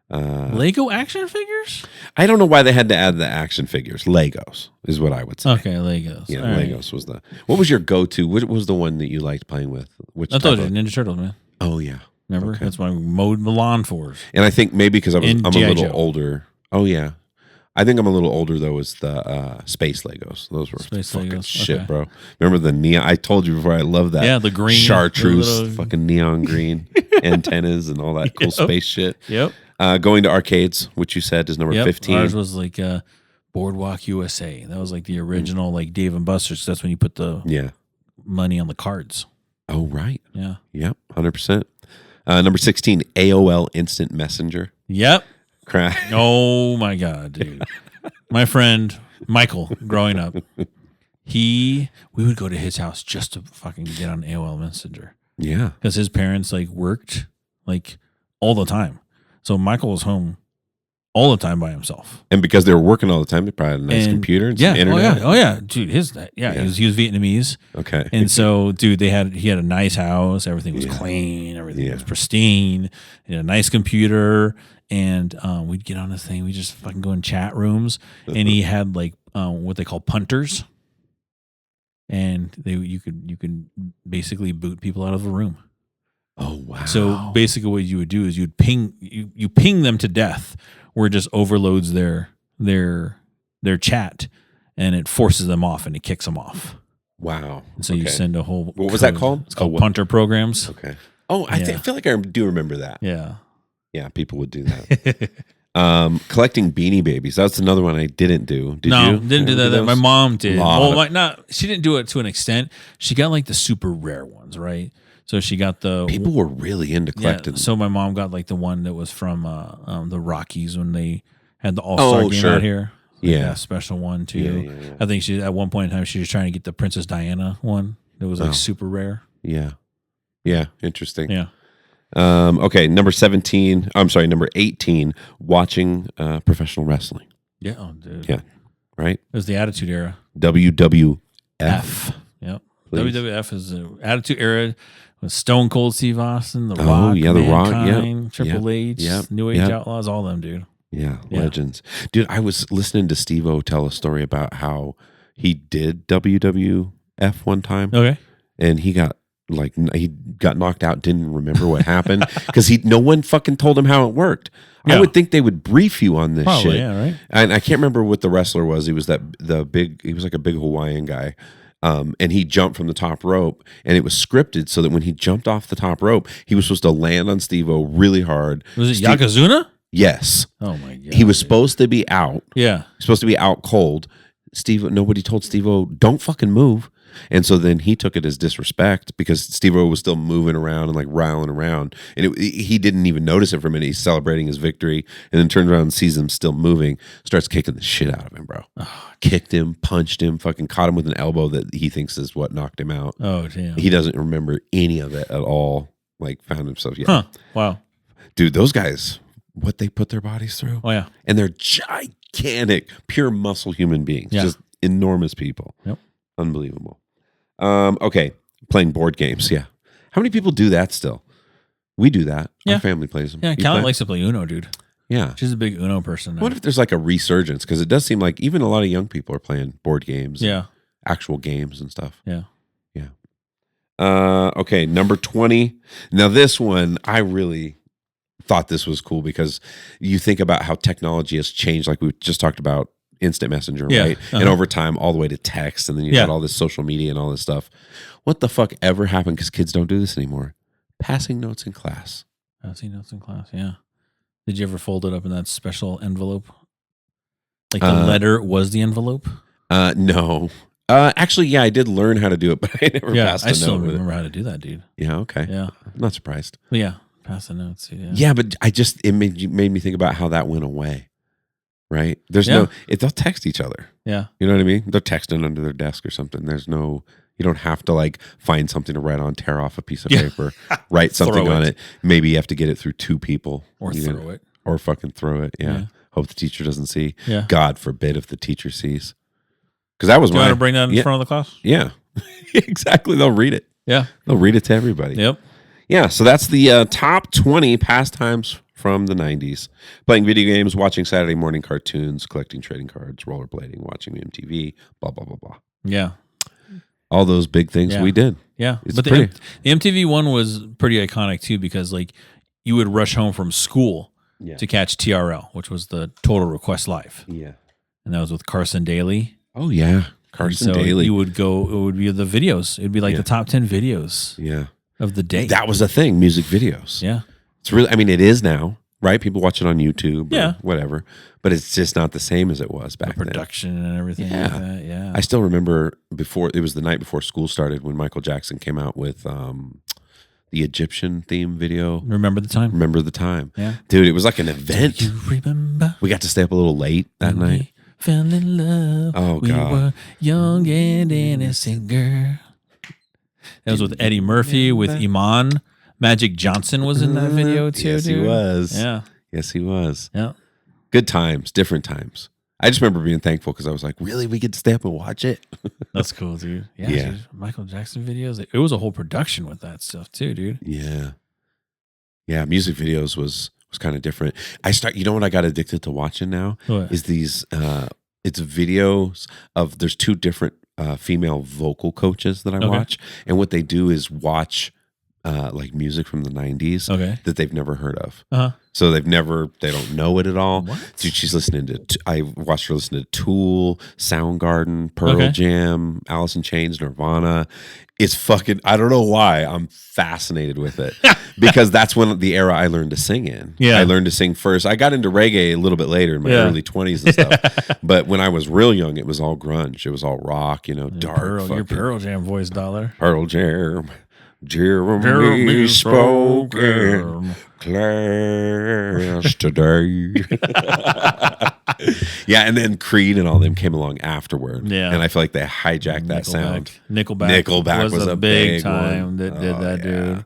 Lego action figures? I don't know why they had to add the action figures. Legos is what I would say. Okay, Legos. Yeah, all Legos was the... What was your go-to? What was the one that you liked playing with? I told you, Ninja Turtles, man. Oh, yeah. Remember? Okay. That's why I mowed the lawn for. And I think maybe because I'm a little older. Oh, yeah. I think I'm a little older, though, is the Space Legos. Those were fucking shit, bro. Remember the neon? I told you before, I love that. Yeah, the green. Chartreuse, fucking neon green antennas and all that cool space shit. Yep. Going to arcades, which you said is number 15. Ours was like Boardwalk USA. That was like the original, like Dave and Buster's. That's when you put the money on the cards. Oh, right. Yeah. Yep, 100%. Number 16, AOL Instant Messenger. Yep. Crack. Oh, my God, dude. My friend, Michael, growing up, we would go to his house just to fucking get on AOL Messenger. Yeah. Because his parents, like, worked, like, all the time. So Michael was home all the time by himself. And because they were working all the time, they probably had a nice computer and some internet. Oh yeah. Dude, he was Vietnamese. Okay. And so, dude, he had a nice house, everything was clean, everything was pristine, he had a nice computer, and we'd get on this thing, we just fucking go in chat rooms, and he had like what they call punters. And you could basically boot people out of the room. Oh wow! So basically, what you would do is you ping them to death, where it just overloads their chat, and it forces them off and it kicks them off. Wow! And so you send a whole. What was that called? It's called punter programs. Okay. Oh, I feel like I do remember that. Yeah. Yeah, people would do that. Collecting Beanie Babies. That's another one I didn't do. Did you? Didn't do that. My mom did. Well, she didn't do it to an extent. She got like the super rare ones, right? So she got people were really into collecting. Yeah, so my mom got like the one that was from the Rockies when they had the All-Star game out here. Like a special one too. Yeah. I think she at one point in time she was trying to get the Princess Diana one that was like super rare. Yeah. Yeah. Interesting. Yeah. Okay. Number 18. Watching professional wrestling. Yeah. Oh, dude. Yeah. Right. It was the Attitude Era. WWF. Yep. Please. WWF is the Attitude Era. With Stone Cold Steve Austin, The Rock, The Rock, Triple H, New Age Outlaws, all them, dude. Yeah, legends. Dude, I was listening to Steve-O tell a story about how he did WWF one time. Okay. And he got knocked out, didn't remember what happened because no one fucking told him how it worked. I would think they would brief you on this shit. Yeah, right. And I can't remember what the wrestler was. He was he was like a big Hawaiian guy. And he jumped from the top rope, and it was scripted so that when he jumped off the top rope, he was supposed to land on Steve-O really hard. Was it Yokozuna? Yes. Oh my god. He was supposed to be out. Yeah. Supposed to be out cold. Nobody told Steve-O, don't fucking move. And so then he took it as disrespect because Steve-O was still moving around and like riling around. And he didn't even notice it for a minute. He's celebrating his victory and then turns around and sees him still moving, starts kicking the shit out of him, bro. Kicked him, punched him, fucking caught him with an elbow that he thinks is what knocked him out. Oh, damn. He doesn't remember any of it at all. Like found himself. Yeah. Huh. Wow. Dude, those guys, what they put their bodies through. Oh, yeah. And they're gigantic, pure muscle human beings. Yeah. Just enormous people. Yep. Unbelievable. Okay. Playing board games. Yeah. How many people do that still? We do that. Yeah. Our family plays them. Yeah, You Callie play? likes to play Uno, dude. Yeah. She's a big Uno person now. What if there's like a resurgence? Because it does seem like even a lot of young people are playing board games. Yeah. Actual games and stuff. Yeah. Yeah. Okay. Number 20. Now this one, I really thought this was cool because you think about how technology has changed. Like we just talked about instant messenger, Yeah. right? And over time, all the way to text. And then you got all this social media and all this stuff. What the fuck ever happened? Because kids don't do this anymore. Passing notes in class. Passing notes in class, yeah. Did you ever fold it up in that special envelope? Like the letter was the envelope? No. Actually, yeah, I did learn how to do it, but I never passed a I still note with remember how to do that, dude. it. Yeah, okay. Yeah. I'm not surprised. But yeah, pass the notes. Yeah. Yeah, but it made me think about how that went away. Right? There's Yeah. they'll text each other. Yeah. You know what I mean? They're texting under their desk or something. You don't have to like find something to write on, tear off a piece of paper, write something Throw on it. it. Maybe you have to get it through two people. Or throw it. Or fucking throw it. Yeah. Yeah. Hope the teacher doesn't see. Yeah. God forbid if the teacher sees. Because that was Do you want to bring that in front of the class? Yeah. Exactly. They'll read it. Yeah. They'll read it to everybody. Yep. Yeah. So that's the top 20 pastimes from the 90s. Playing video games, watching Saturday morning cartoons, collecting trading cards, rollerblading, watching MTV, blah, blah, blah, blah. Yeah. All those big things Yeah. we did. Yeah. It's But pretty. the MTV one was pretty iconic too because like you would rush home from school to catch TRL, which was the Total Request Live. Yeah. And that was with Carson Daly. Oh, yeah. Carson And so Daly. You would go, it would be the videos. It would be like the top 10 videos Yeah. of the day. That was a thing, music videos. Yeah. It's really, I mean, it is now, right? People watch it on YouTube or Yeah. whatever, but it's just not the same as it was back then. Production and everything Yeah. like that. Yeah. I still remember it was the night before school started when Michael Jackson came out with the Egyptian theme video. Remember the time? Remember the time. Yeah. Dude, it was like an event. You remember? We got to stay up a little late that night. We fell in love. Oh, we God. were young and innocent, girl. That was with Eddie Murphy, with Iman. Magic Johnson was in that video too. Yes, he dude. was. Yeah. Yes, he was. Yeah. Good times, different times. I just remember being thankful because I was like, really? We get to stay up and watch it? That's cool, dude. Yeah. Yeah. Dude, Michael Jackson videos. It was a whole production with that stuff too, dude. Yeah. Yeah, music videos was kind of different. You know what I got addicted to watching now? What? Is these it's videos of there's two different female vocal coaches that I watch, and what they do is watch like music from the 90s that they've never heard of. Uh-huh. So they don't know it at all. What? Dude, she's listening to, I watched her listen to Tool, Soundgarden, Pearl Jam, Alice in Chains, Nirvana. It's fucking, I don't know why, I'm fascinated with it. Because that's when the era I learned to sing in. Yeah. I learned to sing first. I got into reggae a little bit later in my early 20s and stuff. But when I was real young, it was all grunge. It was all rock, dark. Your Pearl Jam voice, dollar. Pearl Jam. Jeremy spoken class today. Yeah, and then Creed and all them came along afterward. Yeah. And I feel like they hijacked that sound. Nickelback was a a big big time one. that did that, dude.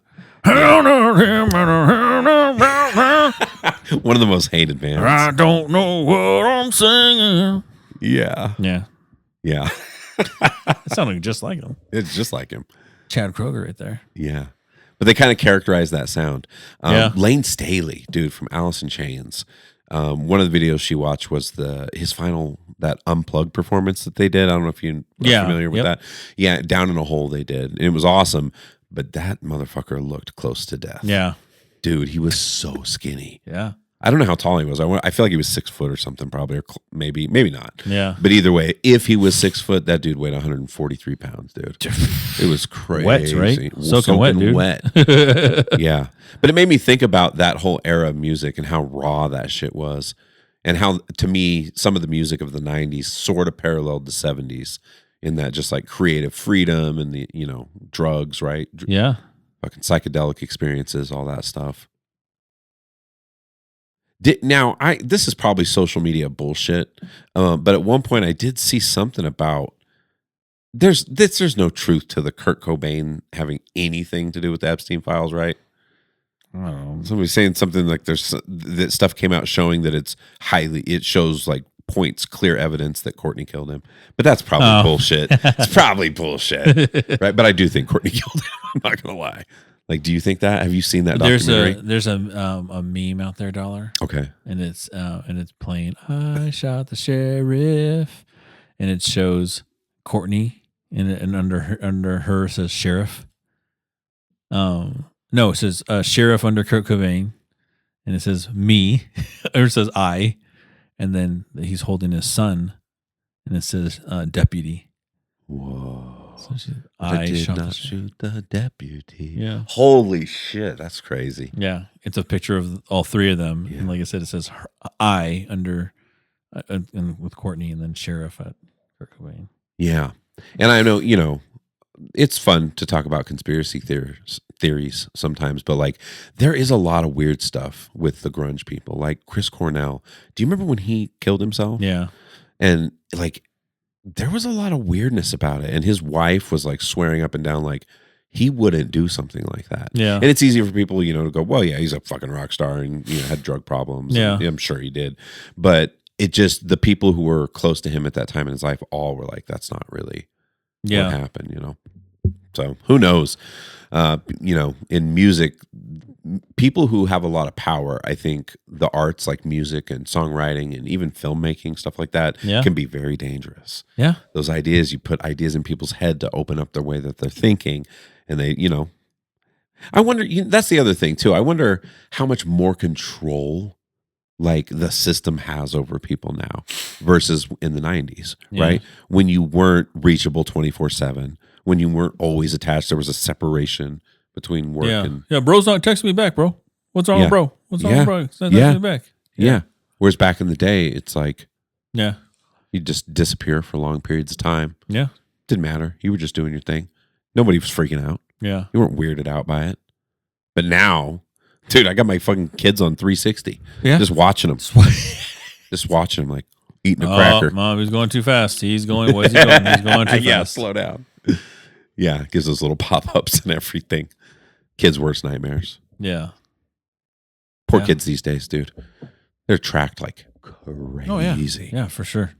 One of the most hated bands. I don't know what I'm singing. Yeah. Yeah. Yeah. It sounded just like him. It's just like him. Chad Kroger right there. Yeah. But they kind of characterize that sound. Yeah. Lane Staley, dude, from Alice in Chains. One of the videos she watched was his final, that unplugged performance that they did. I don't know if you are familiar with that. Yeah, Down in a Hole they did. And it was awesome. But that motherfucker looked close to death. Yeah. Dude, he was so skinny. Yeah. I don't know how tall he was. I feel like he was 6 foot or something, probably, or maybe not. Yeah. But either way, if he was 6 foot, that dude weighed 143 pounds, dude. It was crazy. Wet, right? Soaking wet, dude. Yeah. But it made me think about that whole era of music and how raw that shit was. And how, to me, some of the music of the 90s sort of paralleled the 70s in that just like creative freedom and the, drugs, right? Yeah. Fucking psychedelic experiences, all that stuff. This is probably social media bullshit, but at one point I did see something about there's no truth to the Kurt Cobain having anything to do with the Epstein files, right? I don't know. Somebody's saying something like that stuff came out showing that it shows like points clear evidence that Courtney killed him, but that's probably bullshit. It's probably bullshit, right? But I do think Courtney killed him. I'm not gonna lie. Like, do you think that? Have you seen that documentary? There's a meme out there, Dollar. Okay. And it's playing "I shot the sheriff," and it shows Courtney, and under her says sheriff. No, it says sheriff under Kurt Cobain, and it says me, or it says I, and then he's holding his son, and it says deputy. Whoa. So I did not shoot the deputy. Yeah. Holy shit, that's crazy. Yeah. It's a picture of all three of them. Yeah. And like I said, it says I under and with Courtney, and then sheriff at Kurt Cobain. Yeah. And I know, it's fun to talk about conspiracy theories sometimes, but like there is a lot of weird stuff with the grunge people, like Chris Cornell. Do you remember when he killed himself? Yeah. And like there was a lot of weirdness about it. And his wife was like swearing up and down like he wouldn't do something like that. Yeah. And it's easy for people, to go, well, yeah, he's a fucking rock star and had drug problems. Yeah. And I'm sure he did. But it just, the people who were close to him at that time in his life all were like, that's not really what happened, So who knows? In music, people who have a lot of power, I think the arts like music and songwriting and even filmmaking, stuff like that, can be very dangerous. Yeah. Those ideas, you put ideas in people's head to open up the way that they're thinking. And they, I wonder, that's the other thing too. I wonder how much more control like the system has over people now versus in the 90s, right? When you weren't reachable 24/7, when you weren't always attached, there was a separation between work and... Yeah, bro's not texting me back, bro. What's wrong with bro? What's wrong with bro? Send me back. Yeah. Whereas back in the day, it's like... Yeah. You just disappear for long periods of time. Yeah. Didn't matter. You were just doing your thing. Nobody was freaking out. Yeah. You weren't weirded out by it. But now... Dude, I got my fucking kids on 360. Yeah. Just watching them. Just watching them like eating a cracker. Mom, he's going too fast. He's going, where's he going? He's going too fast. Yeah, slow down. Yeah, it gives those little pop-ups and everything. Kids' worst nightmares. Yeah. Poor kids these days, dude. They're tracked like crazy. Oh, yeah. Yeah, for sure.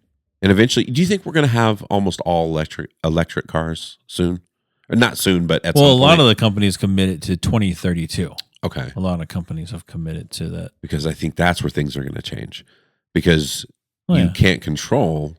And eventually, do you think we're going to have almost all electric cars soon? Or not soon, but at some point. Well, a lot of the companies committed to 2032. Okay. A lot of companies have committed to that. Because I think that's where things are going to change. Because you can't control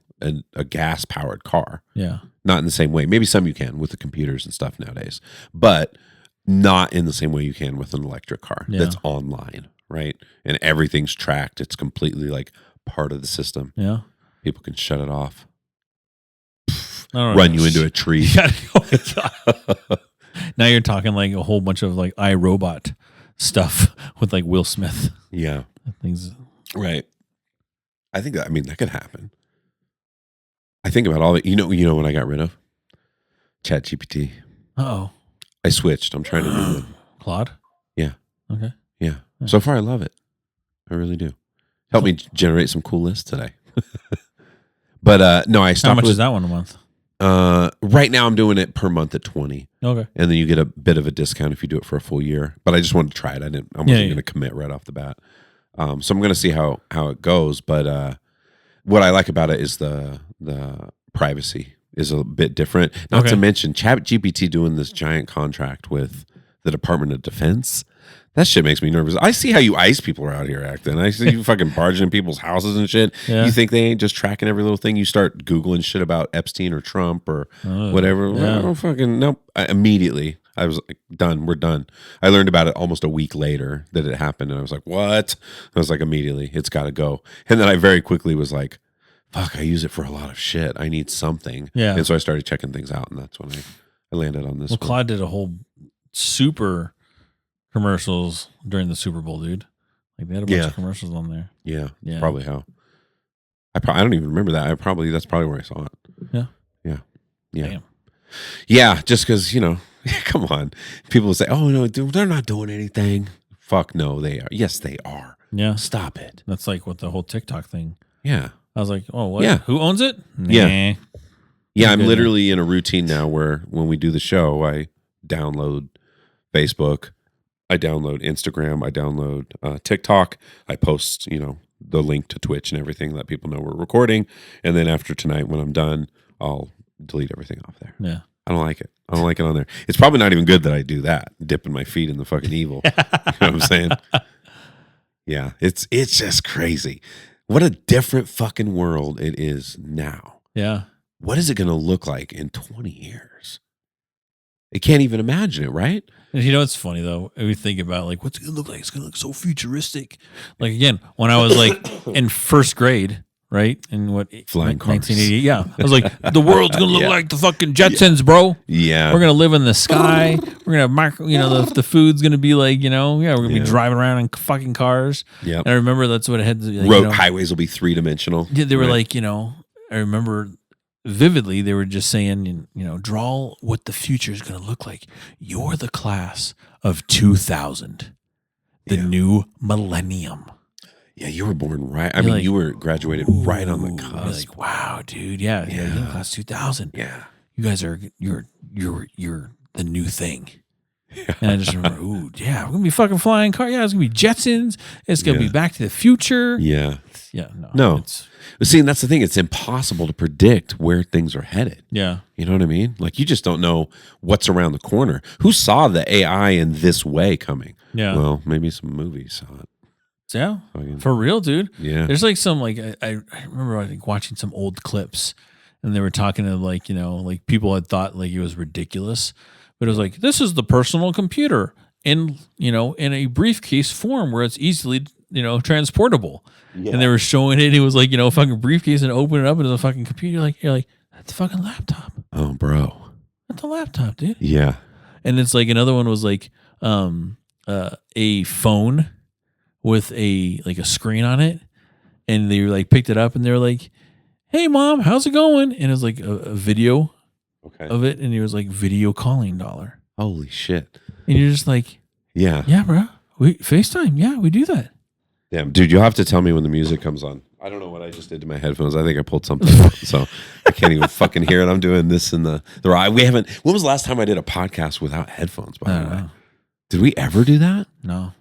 a gas-powered car. Yeah. Not in the same way. Maybe some you can with the computers and stuff nowadays. But not in the same way you can with an electric car that's online, right? And everything's tracked. It's completely like part of the system. Yeah. People can shut it off. Run you into a tree. Now you're talking like a whole bunch of like iRobot stuff with like Will Smith. Yeah. Things. Right. I think that could happen. I think about all the, you know what I got rid of? ChatGPT. Uh-oh. I switched. I'm trying to do it. Claude? Yeah. Okay. Yeah. So far I love it. I really do. Help me generate some cool lists today. But no, I stopped. How much is that one a month? Right now I'm doing it per month at 20. Okay. And then you get a bit of a discount if you do it for a full year. But I just wanted to try it. I wasn't going to commit right off the bat. So I'm going to see how it goes. But what I like about it is the privacy is a bit different. Not to mention ChatGPT doing this giant contract with the Department of Defense. That shit makes me nervous. I see how you ICE people are out here acting. I see you fucking barging in people's houses and shit. Yeah. You think they ain't just tracking every little thing? You start Googling shit about Epstein or Trump or whatever. Yeah. Nope. Immediately. I was like, done. We're done. I learned about it almost a week later that it happened. And I was like, what? I was like, immediately, it's got to go. And then I very quickly was like, fuck, I use it for a lot of shit. I need something. Yeah. And so I started checking things out. And that's when I landed on this Well, one. Claude did a whole super commercials during the Super Bowl, dude. Like they had a bunch of commercials on there. Yeah. Yeah. Probably how. I don't even remember that. That's probably where I saw it. Yeah. Yeah. Yeah. Damn. Yeah. Just because, come on. People will say, oh, no, they're not doing anything. Fuck no, they are. Yes, they are. Yeah. Stop it. That's like what the whole TikTok thing. Yeah. I was like, oh, what? Yeah. Who owns it? Yeah. Yeah, I'm Good. literally in a routine now where when we do the show, I download Facebook, I download Instagram, I download TikTok, I post, the link to Twitch and everything, let people know we're recording, and then after tonight when I'm done, I'll delete everything off there. Yeah. I don't like it. I don't like it on there. It's probably not even good that I do that, dipping my feet in the fucking evil. You know what I'm saying? Yeah, it's just crazy. What a different fucking world it is now. Yeah. What is it going to look like in 20 years? I can't even imagine it, right? And what's funny though? We think about like what's it gonna look like? It's gonna look so futuristic. Like again, when I was like in first grade, right? In what Flying cars. 1988? Yeah, I was like, the world's gonna look like the fucking Jetsons, bro. Yeah, we're gonna live in the sky. We're gonna have the food's gonna be like, we're gonna be driving around in fucking cars. Yeah, and I remember that's what it had. Road highways will be 3-dimensional. Yeah, they were like, I remember vividly, they were just saying, draw what the future is going to look like. You're the class of 2000, the new millennium. Yeah, you were born right. I mean, you were graduated right on the cusp. Like, wow, dude. Yeah, you're class 2000. Yeah, you guys are you're the new thing. Yeah. And I just remember, we're gonna be fucking flying car. Yeah, it's gonna be Jetsons. It's gonna be Back to the Future. Yeah, yeah. No. See, and that's the thing. It's impossible to predict where things are headed. Yeah. You know what I mean? Like, you just don't know what's around the corner. Who saw the AI in this way coming? Yeah. Well, maybe some movies saw it. Yeah. For real, dude. Yeah. There's like some, like, I remember I think watching some old clips and they were talking to like, like people had thought like it was ridiculous, but it was like, this is the personal computer in a briefcase form where it's easily, transportable. Yeah. And they were showing it. It was like, a fucking briefcase and open it up into the fucking computer. You're like, that's a fucking laptop. Oh, bro. That's a laptop, dude. Yeah. And it's like another one was like a phone with a screen on it. And they like picked it up and they were like, hey, Mom, how's it going? And it was like a video of it. And it was like video calling $1. Holy shit. And you're just like, yeah, bro. We FaceTime. Yeah, we do that. Damn, dude, you'll have to tell me when the music comes on. I don't know what I just did to my headphones. I think I pulled something out, so I can't even fucking hear it. I'm doing this in the ride. We haven't. When was the last time I did a podcast without headphones? By the way, did we ever do that? No.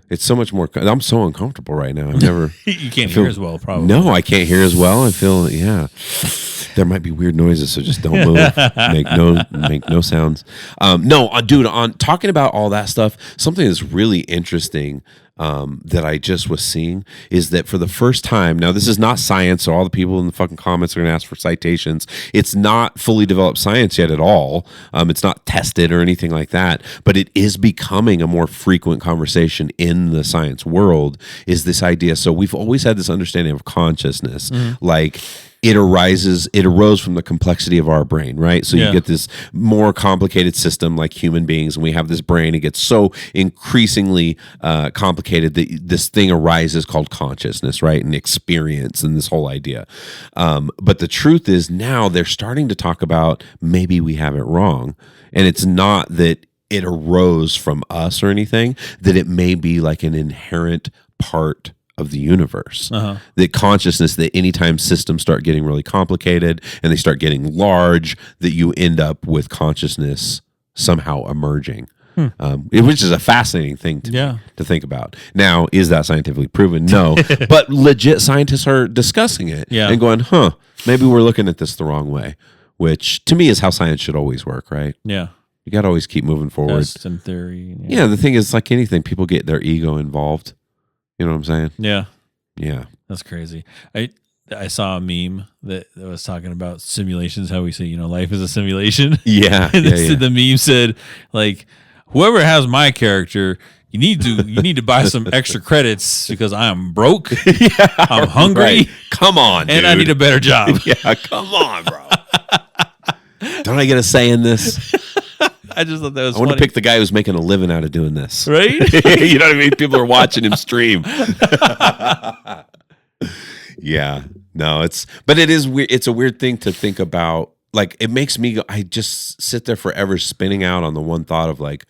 It's so much more. I'm so uncomfortable right now. I've never. You can't hear as well, probably. No, I can't hear as well. I feel there might be weird noises, so just don't move. make no sounds. No, dude. On talking about all that stuff, something that's really interesting that I just was seeing is that for the first time, now this is not science, so all the people in the fucking comments are going to ask for citations. It's not fully developed science yet at all. It's not tested or anything like that, but it is becoming a more frequent conversation in the science world, is this idea. So we've always had this understanding of consciousness, like it arose from the complexity of our brain, right? So you get this more complicated system like human beings, and we have this brain. It gets so increasingly complicated that this thing arises called consciousness, right? And experience and this whole idea. But the truth is now they're starting to talk about maybe we have it wrong. And it's not that it arose from us or anything, that it may be like an inherent part of the universe. That consciousness, that anytime systems start getting really complicated and they start getting large, that you end up with consciousness somehow emerging. Which is a fascinating thing to think about. Now, is that scientifically proven? No. But legit scientists are discussing it and going, maybe we're looking at this the wrong way, which to me is how science should always work, right? Yeah. You got to always keep moving forward. Tests and theory. Yeah, the thing is, like anything, people get their ego involved. You know what I'm saying? Yeah. Yeah. That's crazy. I saw a meme that was talking about simulations, how we say, life is a simulation. Yeah. And the meme said, like, whoever has my character, you need to buy some extra credits because I am broke. I'm hungry. Right. Come on, dude. And I need a better job. Yeah, come on, bro. Don't I get a say in this? I just thought that was I want funny. to pick the guy who's making a living out of doing this. Right? You know what I mean? People are watching him stream. Yeah. No, but it is weird. It's a weird thing to think about. Like, it makes me go, I just sit there forever spinning out on the one thought of like,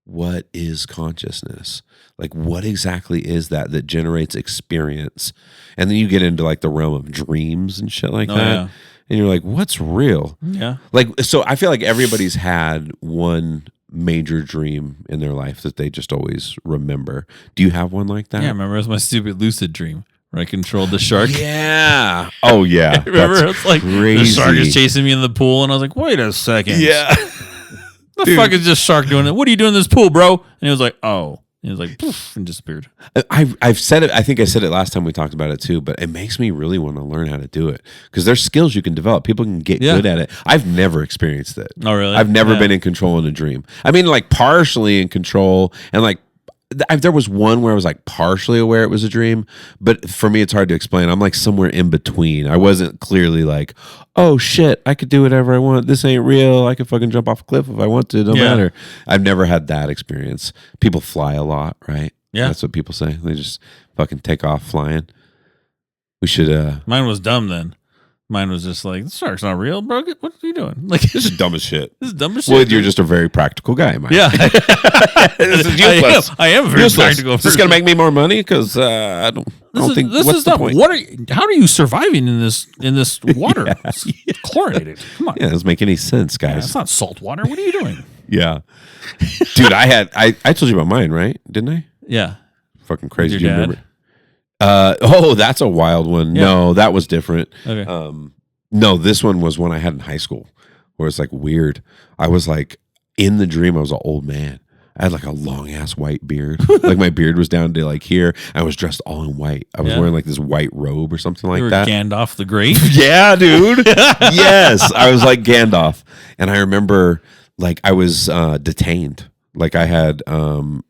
what is consciousness? Like, what exactly is that generates experience? And then you get into like the realm of dreams and shit like that. Yeah. And you're like, what's real? Yeah. Like, so I feel like everybody's had one major dream in their life that they just always remember. Do you have one like that? Yeah, remember it was my stupid lucid dream where I controlled the shark. Yeah. Oh, yeah. Remember, it's like crazy. the shark is chasing me in the pool, and I was like, wait a second. Yeah. The fuck is this shark doing? What are you doing in this pool, bro? And he was like, oh. And he was like, poof, and disappeared. I've said it. I think I said it last time we talked about it too, but it makes me really want to learn how to do it because there's skills you can develop. People can get good at it. I've never experienced it. Oh, really? I've never been in control in a dream. I mean, like partially in control and like there was one where I was like partially aware it was a dream, but for me, it's hard to explain. I'm like somewhere in between. I wasn't clearly like, oh shit, I could do whatever I want. This ain't real. I could fucking jump off a cliff if I want to. No matter. I've never had that experience. People fly a lot, right? Yeah. That's what people say. They just fucking take off flying. We should. Mine was dumb then. Mine was just like, the shark's not real, bro. What are you doing? Like, This is dumb as shit. This is dumb as shit. Well, you're just a very practical guy, Mike. Yeah. This is useless. I am a very Useless. practical Is this person. going to make me more money? Because I don't think. This What's is the not. point? How are you surviving in this water? It's chlorinated. Come on. Yeah, it doesn't make any sense, Yeah, guys. it's not salt water. What are you doing? Yeah. Dude, I told you about mine, right? Didn't I? Yeah. Fucking crazy. With Do your you dad? remember? That's a wild one. Yeah. No, that was different. Okay. No, this one was one I had in high school where it's like weird. I was like in the dream, I was an old man. I had like a long ass white beard. Like my beard was down to like here. I was dressed all in white. I was wearing like this white robe or something like You were that. Gandalf the Great. Yeah, dude. Yes. I was like Gandalf. And I remember like I was detained. Like I had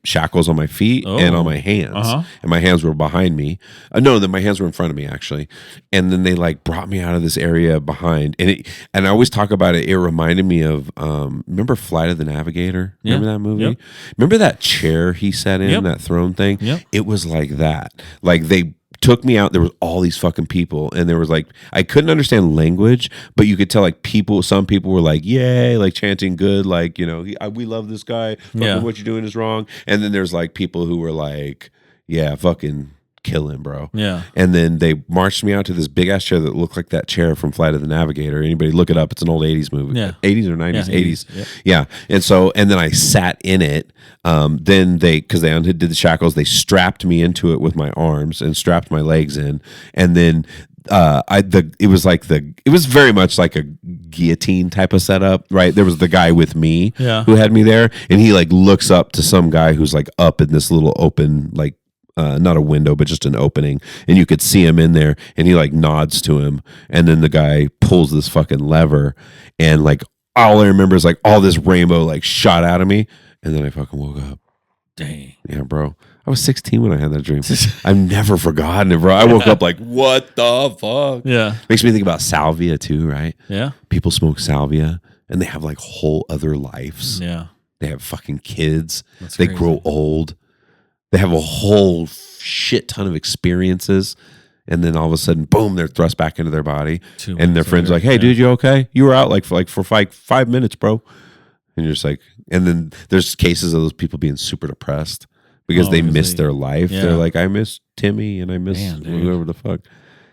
shackles on my feet and on my hands. And my hands were behind me. No, then my hands were in front of me actually. And then they like brought me out of this area behind. And I always talk about it. It reminded me of remember Flight of the Navigator? Remember that movie? Yep. Remember that chair he sat in, that throne thing? Yep. It was like that. Like they took me out. There was all these fucking people, and there was like I couldn't understand language, but you could tell like some people were like yay, like chanting good, like we love this guy. Fucking what you're doing is wrong. And then there's like people who were like, yeah, fucking kill him, bro. Yeah. And then they marched me out to this big ass chair that looked like that chair from Flight of the Navigator. Anybody look it up? It's an old 80s movie. Yeah. 80s or 90s? Yeah, 80s. Yep. Yeah. And then I sat in it. Then because they undid the shackles, they strapped me into it with my arms and strapped my legs in. And then it was very much like a guillotine type of setup, right? There was the guy with me who had me there, and he like looks up to some guy who's like up in this little open, like not a window, but just an opening, and you could see him in there, and he like nods to him, and then the guy pulls this fucking lever, and like all I remember is like all this rainbow like shot out of me, and then I fucking woke up. Dang. Yeah, bro. I was 16 when I had that dream. I've never forgotten it, bro. I woke up like, what the fuck? Yeah. Makes me think about salvia too, right? Yeah. People smoke salvia and they have like whole other lives. Yeah. They have fucking kids. That's they crazy. grow old. They have a whole shit ton of experiences. And then all of a sudden, boom, they're thrust back into their body. And their friends are like, hey, dude, you okay? You were out for 5 minutes, bro. And you're just like, and then there's cases of those people being super depressed because they miss their life. Yeah. They're like, I miss Timmy and I miss whoever the fuck.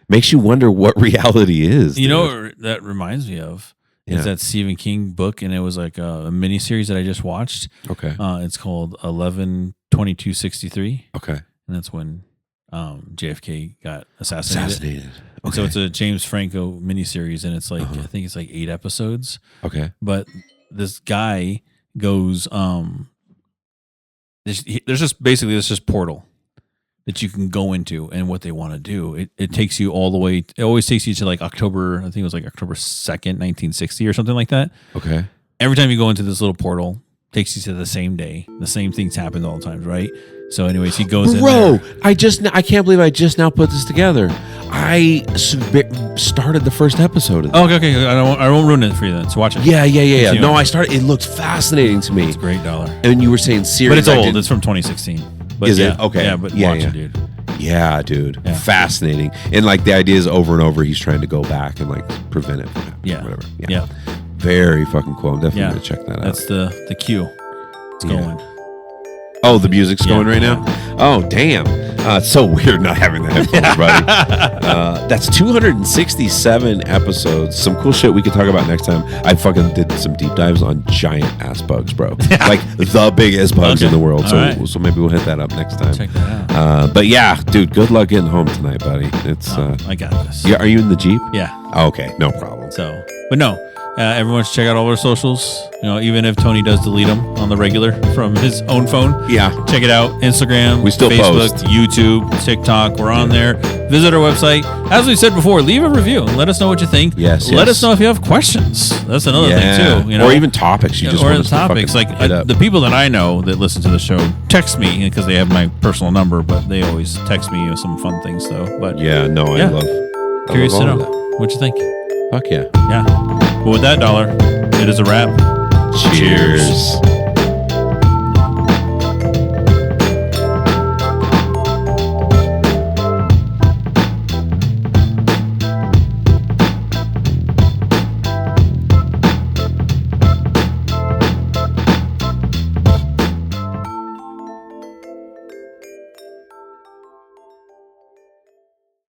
Makes you wonder what reality is. You know what that reminds me of? Yeah. It's that Stephen King book, and it was like a miniseries that I just watched. Okay. It's called 11/22/63. Okay. And that's when JFK got assassinated. Okay. So it's a James Franco miniseries, and it's like I think it's like 8 episodes. Okay. But this guy goes there's just portal, that you can go into and what they want to do. It takes you all the way. It always takes you to like October. I think it was like October 2nd, 1960 or something like that. Okay. Every time you go into this little portal, takes you to the same day. The same things happen all the time, right? So, anyways, he goes in there. I can't believe I just now put this together. I started the first episode of this. Okay. I won't ruin it for you then. So watch it. Yeah. No, I started. It looked fascinating to me. It's a great $1. And you were saying series, but it's old. It's from 2016. But is it? Okay. Yeah, but watch it, dude. Yeah, dude. Yeah. Fascinating. And like the idea is over and over, he's trying to go back and like prevent it from happening. Yeah. Whatever. Yeah. Very fucking cool. I'm definitely going to check that out. That's the cue. It's going. Oh, the music's going right now? Oh, damn. It's so weird not having the headphones, buddy. That's 267 episodes. Some cool shit we could talk about next time. I fucking did some deep dives on giant ass bugs, bro. Like the biggest bugs in the world. So maybe we'll hit that up next time. Check that out. But yeah, dude, good luck getting home tonight, buddy. It's I got this. Yeah, are you in the Jeep? Yeah. Okay, no problem. So, but no. Everyone should check out all our socials. You know, even if Tony does delete them on the regular from his own phone. Yeah. Check it out. Instagram, we still Facebook, post. YouTube, TikTok. We're on there. Visit our website. As we said before, leave a review and let us know what you think. Yes. Let us know if you have questions. That's another thing too. You know? Or even topics you just or want us topics. to Like up. the people that I know that listen to the show text me because they have my personal number, but they always text me with some fun things though. But I love. Curious to know what you think. Fuck yeah. Yeah. But with that $1, it is a wrap. Cheers.